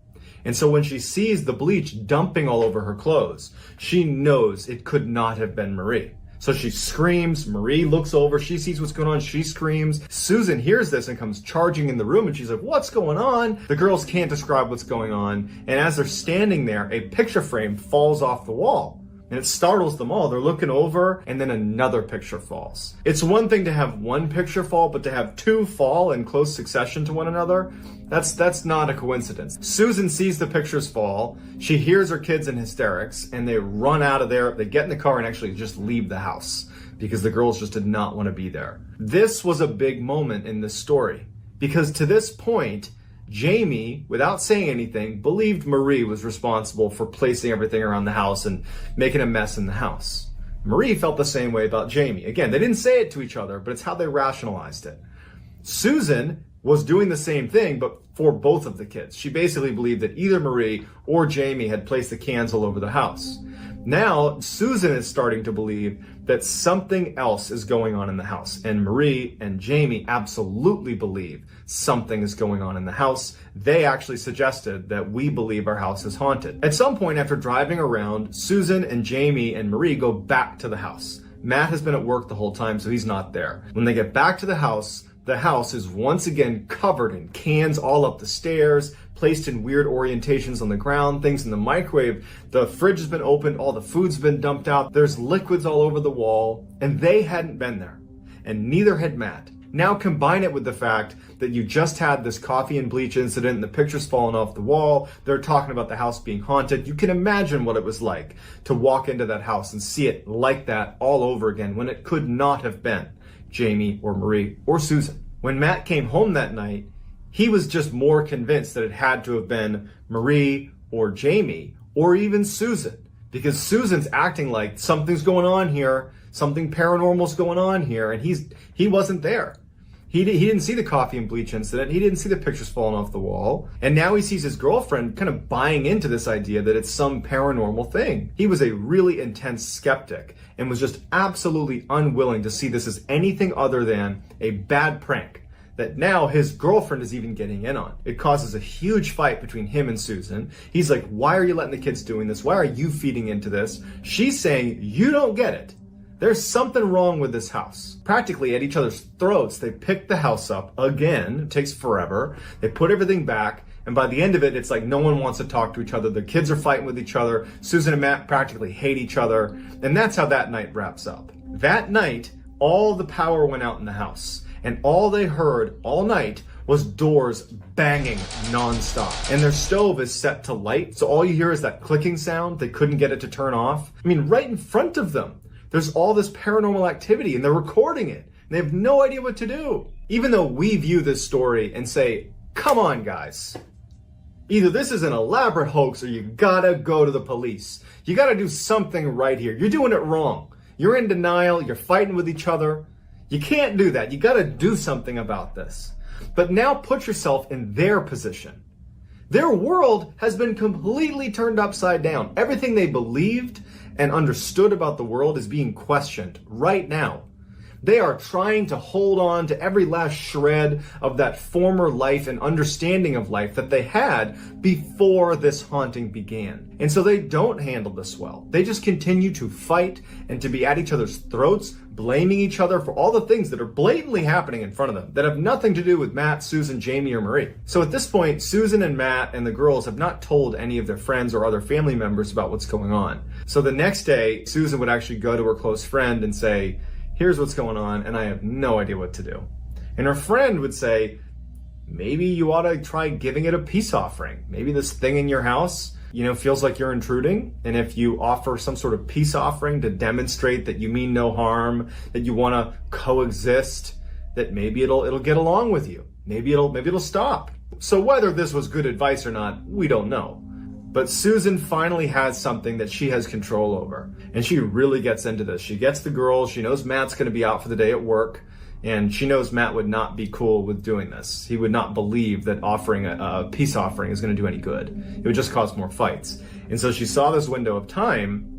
And so when she sees the bleach dumping all over her clothes, she knows it could not have been Marie. So she screams. Marie looks over. She sees what's going on. She screams. Susan hears this and comes charging in the room, and she's like, what's going on? The girls can't describe what's going on. And as they're standing there, a picture frame falls off the wall. And it startles them all. They're looking over, and then another picture falls. It's one thing to have one picture fall, but to have two fall in close succession to one another, that's not a coincidence. Susan sees the pictures fall. She hears her kids in hysterics, and they run out of there. They get in the car and actually just leave the house because the girls just did not want to be there. This was a big moment in this story because to this point, Jamie, without saying anything, believed Marie was responsible for placing everything around the house and making a mess in the house. Marie felt the same way about Jamie. Again, they didn't say it to each other, but it's how they rationalized it. Susan was doing the same thing, but for both of the kids. She basically believed that either Marie or Jamie had placed the cans all over the house. Now, Susan is starting to believe that something else is going on in the house. And Marie and Jamie absolutely believe something is going on in the house. They actually suggested that we believe our house is haunted. At some point after driving around, Susan and Jamie and Marie go back to the house. Matt has been at work the whole time, so he's not there. When they get back to the house is once again covered in cans all up the stairs, placed in weird orientations on the ground, things in the microwave. The fridge has been opened, all the food's been dumped out. There's liquids all over the wall, and they hadn't been there. And neither had Matt. Now combine it with the fact that you just had this coffee and bleach incident and the picture's fallen off the wall. They're talking about the house being haunted. You can imagine what it was like to walk into that house and see it like that all over again when it could not have been Jamie or Marie or Susan. When Matt came home that night, he was just more convinced that it had to have been Marie or Jamie or even Susan, because Susan's acting like something's going on here, something paranormal's going on here, and he wasn't there. He didn't see the coffee and bleach incident. He didn't see the pictures falling off the wall. And now he sees his girlfriend kind of buying into this idea that it's some paranormal thing. He was a really intense skeptic and was just absolutely unwilling to see this as anything other than a bad prank that now his girlfriend is even getting in on. It causes a huge fight between him and Susan. He's like, why are you letting the kids doing this? Why are you feeding into this? She's saying, you don't get it. There's something wrong with this house. Practically at each other's throats, they pick the house up again. It takes forever. They put everything back. And by the end of it, it's like no one wants to talk to each other. The kids are fighting with each other. Susan and Matt practically hate each other. And that's how that night wraps up. That night, all the power went out in the house. And all they heard all night was doors banging nonstop. And their stove is set to light. So all you hear is that clicking sound. They couldn't get it to turn off. I mean, right in front of them, there's all this paranormal activity and they're recording it. And they have no idea what to do. Even though we view this story and say, come on, guys. Either this is an elaborate hoax or you gotta go to the police. You gotta do something right here. You're doing it wrong. You're in denial. You're fighting with each other. You can't do that. You gotta do something about this. But now put yourself in their position. Their world has been completely turned upside down. Everything they believed and understood about the world is being questioned right now. They are trying to hold on to every last shred of that former life and understanding of life that they had before this haunting began. And so they don't handle this well. They just continue to fight and to be at each other's throats, blaming each other for all the things that are blatantly happening in front of them that have nothing to do with Matt, Susan, Jamie, or Marie. So at this point, Susan and Matt and the girls have not told any of their friends or other family members about what's going on. So the next day, Susan would actually go to her close friend and say, here's what's going on, and I have no idea what to do. And her friend would say, maybe you ought to try giving it a peace offering. Maybe this thing in your house, feels like you're intruding. And if you offer some sort of peace offering to demonstrate that you mean no harm, that you want to coexist, that maybe it'll get along with you. Maybe it'll stop. So whether this was good advice or not, we don't know. But Susan finally has something that she has control over. And she really gets into this. She gets the girls. She knows Matt's going to be out for the day at work. And she knows Matt would not be cool with doing this. He would not believe that offering a peace offering is going to do any good. It would just cause more fights. And so she saw this window of time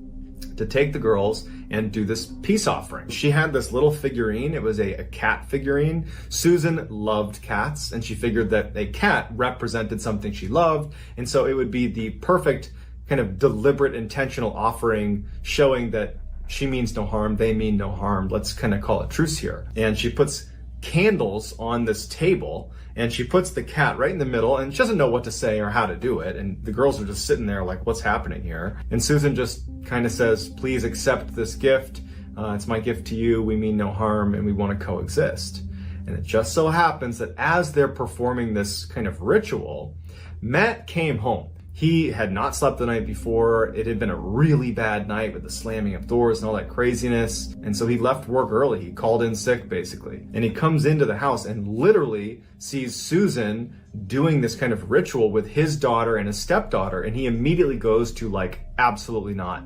to take the girls and do this peace offering. She had this little figurine. It was a cat figurine. Susan loved cats, and she figured that a cat represented something she loved. And so it would be the perfect kind of deliberate, intentional offering showing that she means no harm, they mean no harm. Let's kind of call a truce here. And she puts candles on this table, and she puts the cat right in the middle, and she doesn't know what to say or how to do it. And the girls are just sitting there like, what's happening here? And Susan just kind of says, please accept this gift. It's my gift to you. We mean no harm, and we want to coexist. And it just so happens that as they're performing this kind of ritual, Matt came home. He had not slept the night before. It had been a really bad night with the slamming of doors and all that craziness. And so he left work early. He called in sick, basically. And he comes into the house and literally sees Susan doing this kind of ritual with his daughter and his stepdaughter. And he immediately goes to like, absolutely not.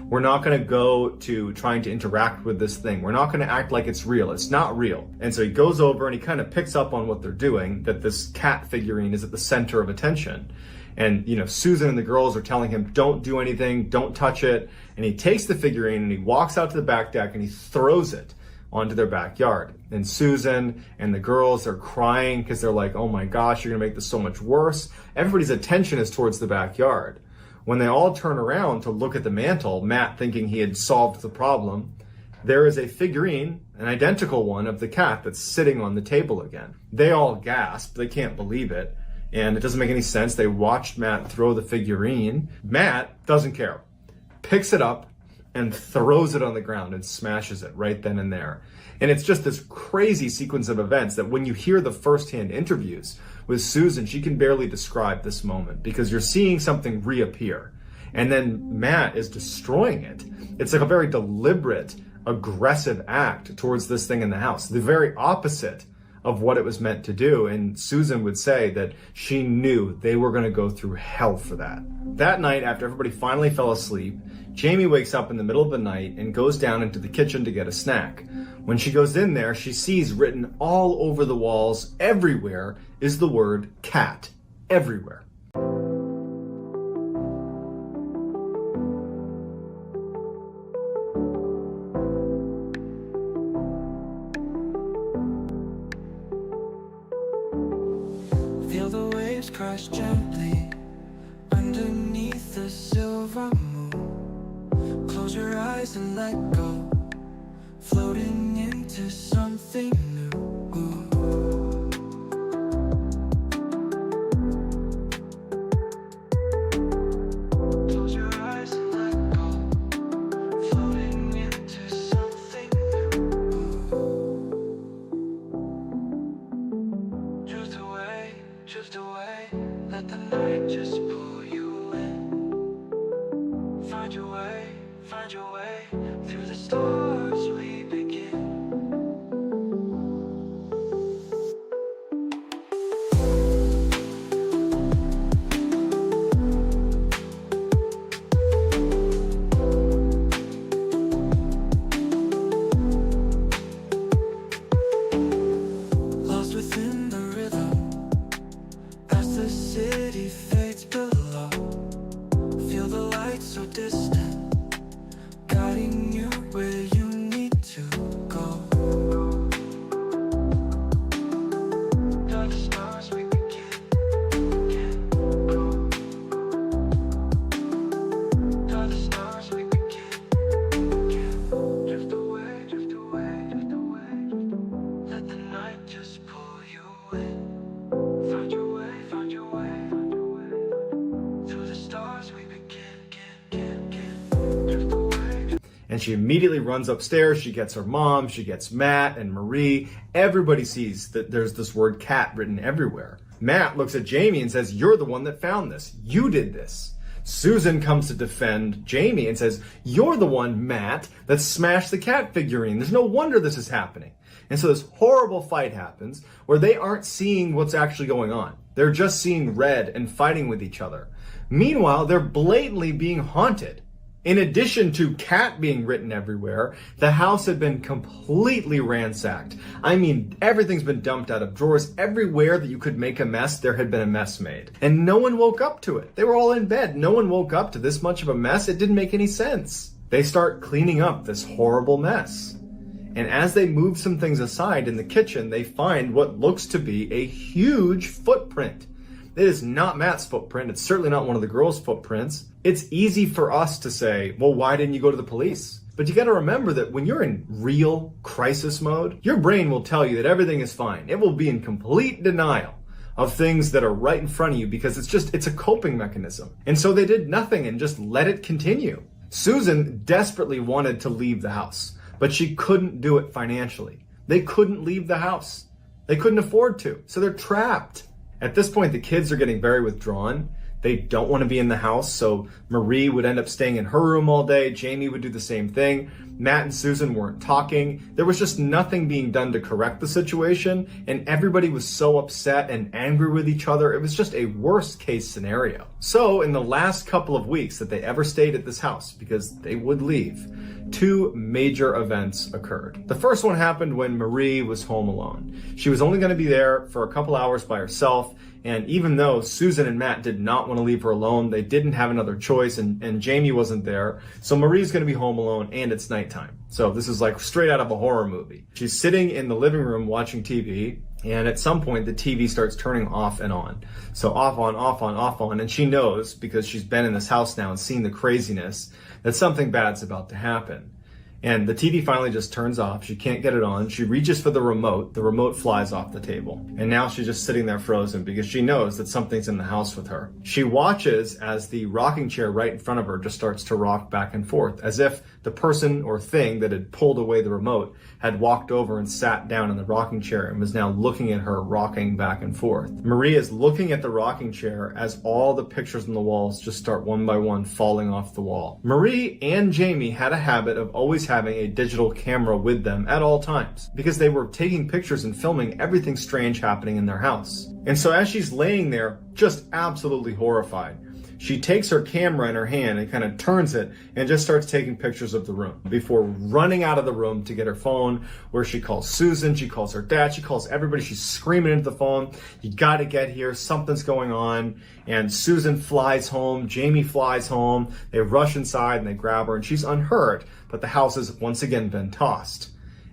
We're not going to go to trying to interact with this thing. We're not going to act like it's real. It's not real. And so he goes over and he kind of picks up on what they're doing, that this cat figurine is at the center of attention. And, Susan and the girls are telling him, don't do anything, don't touch it. And he takes the figurine and he walks out to the back deck and he throws it onto their backyard. And Susan and the girls are crying because they're like, oh my gosh, you're gonna make this so much worse. Everybody's attention is towards the backyard. When they all turn around to look at the mantle, Matt thinking he had solved the problem, there is a figurine, an identical one of the cat that's sitting on the table again. They all gasp, they can't believe it, and it doesn't make any sense. They watched Matt throw the figurine. Matt doesn't care, picks it up, and throws it on the ground and smashes it right then and there. And it's just this crazy sequence of events that when you hear the firsthand interviews with Susan, she can barely describe this moment because you're seeing something reappear. And then Matt is destroying it. It's like a very deliberate, aggressive act towards this thing in the house. The very opposite of what it was meant to do. And Susan would say that she knew they were going to go through hell for that. That night, after everybody finally fell asleep, Jamie wakes up in the middle of the night and goes down into the kitchen to get a snack. When she goes in there, she sees written all over the walls, everywhere, is the word cat. Everywhere. Feel the waves crash gently underneath the silver moon. Close your eyes and let go, floating into something new. Close your eyes and let go, floating into something new. Drift away, let the night just pull you in. Find your way, through the stars we begin. Lost within the rhythm, as the city fades below. Feel the light so distant, guiding you where you need to go. By the stars we begin, go. By the stars we begin. Drift away, drift away, drift away. Let the night just pull you in. Find your way, find your way, find your way. Through the stars we begin, drift away. And she immediately runs upstairs. She gets her mom, she gets Matt and Marie. Everybody sees that there's this word cat written everywhere. Matt looks at Jamie and says, you're the one that found this. You did this. Susan comes to defend Jamie and says, you're the one, Matt, that smashed the cat figurine. There's no wonder this is happening. And so this horrible fight happens where they aren't seeing what's actually going on. They're just seeing red and fighting with each other. Meanwhile, they're blatantly being haunted. In addition to cat being written everywhere, the house had been completely ransacked. I mean, everything's been dumped out of drawers. Everywhere that you could make a mess, there had been a mess made. And no one woke up to it. They were all in bed. No one woke up to this much of a mess. It didn't make any sense. They start cleaning up this horrible mess. And as they move some things aside in the kitchen, they find what looks to be a huge footprint. It is not Matt's footprint. It's certainly not one of the girls' footprints. It's easy for us to say, well, why didn't you go to the police? But you got to remember that when you're in real crisis mode, your brain will tell you that everything is fine. It will be in complete denial of things that are right in front of you because it's a coping mechanism. And so they did nothing and just let it continue. Susan desperately wanted to leave the house, but she couldn't do it financially. They couldn't leave the house. They couldn't afford to, so they're trapped. At this point, the kids are getting very withdrawn. They don't want to be in the house, so Marie would end up staying in her room all day. Jamie would do the same thing. Matt and Susan weren't talking. There was just nothing being done to correct the situation, and everybody was so upset and angry with each other. It was just a worst case scenario. So in the last couple of weeks that they ever stayed at this house, because they would leave, two major events occurred. The first one happened when Marie was home alone. She was only going to be there for a couple hours by herself, and even though Susan and Matt did not want to leave her alone, they didn't have another choice, and Jamie wasn't there. So Marie's going to be home alone, and it's nighttime. So this is like straight out of a horror movie. She's sitting in the living room watching TV, and at some point the TV starts turning off and on. So off on, off on, off on, and she knows, because she's been in this house now and seen the craziness, that something bad's about to happen. And the TV finally just turns off. She can't get it on. She reaches for the remote. The remote flies off the table. And now she's just sitting there frozen because she knows that something's in the house with her. She watches as the rocking chair right in front of her just starts to rock back and forth, as if the person or thing that had pulled away the remote had walked over and sat down in the rocking chair and was now looking at her rocking back and forth. Marie is looking at the rocking chair as all the pictures on the walls just start one by one falling off the wall. Marie and Jamie had a habit of always having a digital camera with them at all times because they were taking pictures and filming everything strange happening in their house. And so as she's laying there, just absolutely horrified, she takes her camera in her hand and kind of turns it and just starts taking pictures of the room before running out of the room to get her phone, where she calls Susan, she calls her dad, she calls everybody. She's screaming into the phone, "You got to get here, something's going on." And Susan flies home, Jamie flies home, they rush inside and they grab her, and she's unhurt, but the house has once again been tossed.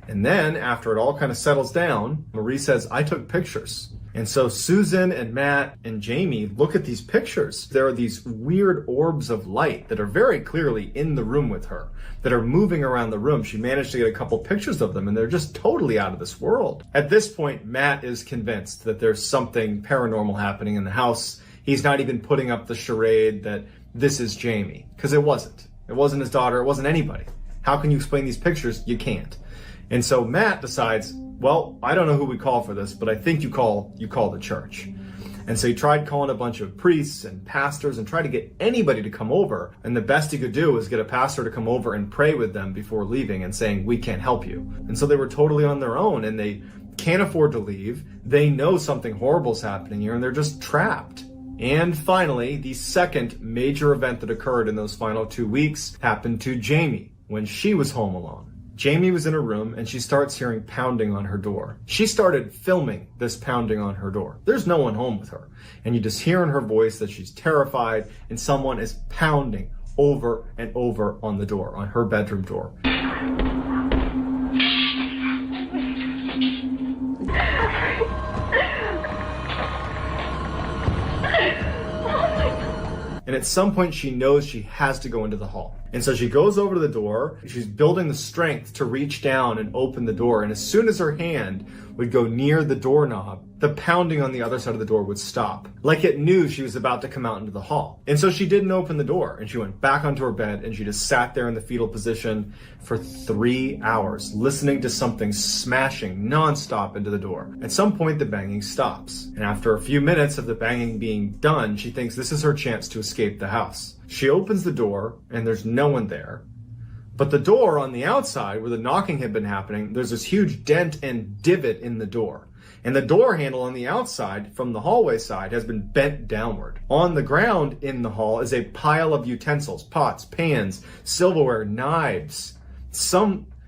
And then after it all kind of settles down, Marie says, "I took pictures." And so Susan and Matt and Jamie look at these pictures. There are these weird orbs of light that are very clearly in the room with her, that are moving around the room. She managed to get a couple pictures of them, and they're just totally out of this world. At this point, Matt is convinced that there's something paranormal happening in the house. He's not even putting up the charade that this is Jamie, because it wasn't. It wasn't his daughter. It wasn't anybody. How can you explain these pictures? You can't. And so Matt decides, well, I don't know who we call for this, but I think you call the church. And so he tried calling a bunch of priests and pastors and tried to get anybody to come over. And the best he could do was get a pastor to come over and pray with them before leaving and saying, "We can't help you." And so they were totally on their own, and they can't afford to leave. They know something horrible is happening here, and they're just trapped. And finally, the second major event that occurred in those final 2 weeks happened to Jamie when she was home alone. Jamie was in her room and she starts hearing pounding on her door. She started filming this pounding on her door. There's no one home with her. And you just hear in her voice that she's terrified and someone is pounding over and over on the door, on her bedroom door. And at some point she knows she has to go into the hall. And so she goes over to the door. She's building the strength to reach down and open the door. And as soon as her hand would go near the doorknob, the pounding on the other side of the door would stop. Like it knew she was about to come out into the hall. And so she didn't open the door, and she went back onto her bed and she just sat there in the fetal position for 3 hours, listening to something smashing nonstop into the door. At some point, the banging stops. And after a few minutes of the banging being done, she thinks this is her chance to escape the house. She opens the door and there's no one there. But the door on the outside, where the knocking had been happening, there's this huge dent and divot in the door. And the door handle on the outside, from the hallway side, has been bent downward. On the ground in the hall is a pile of utensils, pots, pans, silverware, knives.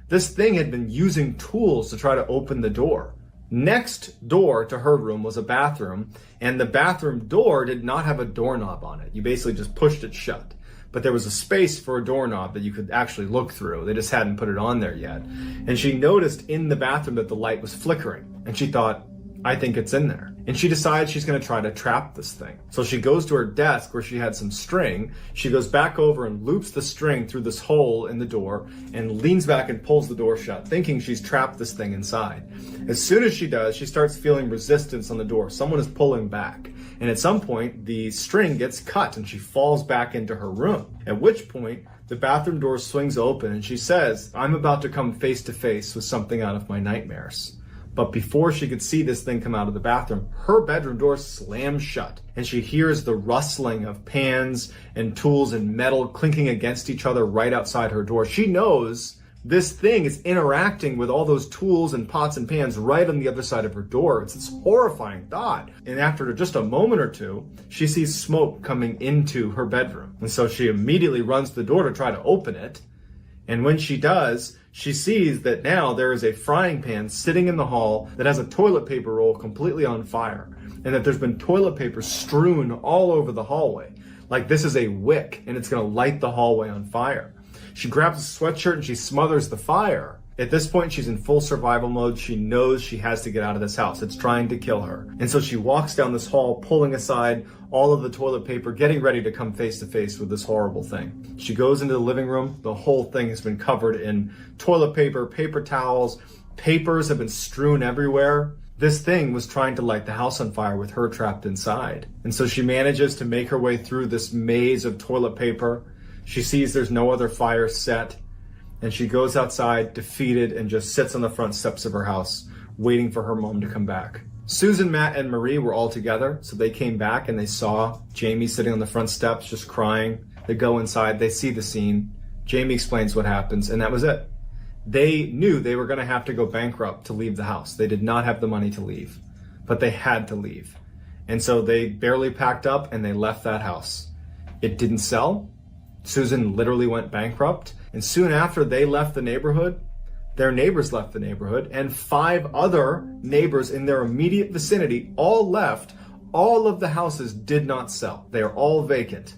This thing had been using tools to try to open the door. Next door to her room was a bathroom, and the bathroom door did not have a doorknob on it. You basically just pushed it shut. But there was a space for a doorknob that you could actually look through. They just hadn't put it on there yet. And she noticed in the bathroom that the light was flickering. And she thought, I think it's in there. And she decides she's going to try to trap this thing. So she goes to her desk where she had some string. She goes back over and loops the string through this hole in the door and leans back and pulls the door shut, thinking she's trapped this thing inside. As soon as she does, she starts feeling resistance on the door. Someone is pulling back. And at some point, the string gets cut and she falls back into her room. At which point, the bathroom door swings open and she says, I'm about to come face to face with something out of my nightmares. But before she could see this thing come out of the bathroom, her bedroom door slams shut, and she hears the rustling of pans and tools and metal clinking against each other right outside her door. She knows this thing is interacting with all those tools and pots and pans right on the other side of her door. It's this horrifying thought. And after just a moment or two, she sees smoke coming into her bedroom. And so she immediately runs to the door to try to open it. And when she does, she sees that now there is a frying pan sitting in the hall that has a toilet paper roll completely on fire, and that there's been toilet paper strewn all over the hallway. Like this is a wick, and it's going to light the hallway on fire. She grabs a sweatshirt and she smothers the fire. At this point, she's in full survival mode. She knows she has to get out of this house. It's trying to kill her. And so she walks down this hall, pulling aside all of the toilet paper, getting ready to come face to face with this horrible thing. She goes into the living room. The whole thing has been covered in toilet paper, paper towels. Papers have been strewn everywhere. This thing was trying to light the house on fire with her trapped inside. And so she manages to make her way through this maze of toilet paper. She sees there's no other fire set, and she goes outside defeated and just sits on the front steps of her house, waiting for her mom to come back. Susan, Matt, and Marie were all together, so they came back and they saw Jamie sitting on the front steps just crying. They go inside, they see the scene. Jamie explains what happens, and that was it. They knew they were going to have to go bankrupt to leave the house. They did not have the money to leave, but they had to leave. And so they barely packed up and they left that house. It didn't sell. Susan literally went bankrupt. And soon after they left the neighborhood, their neighbors left the neighborhood, and 5 other neighbors in their immediate vicinity all left. All of the houses did not sell. They are all vacant.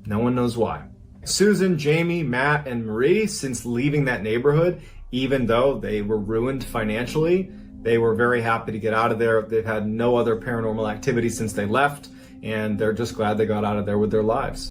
No one knows why. Susan, Jamie, Matt, and Marie, since leaving that neighborhood, even though they were ruined financially, they were very happy to get out of there. They've had no other paranormal activity since they left, and they're just glad they got out of there with their lives.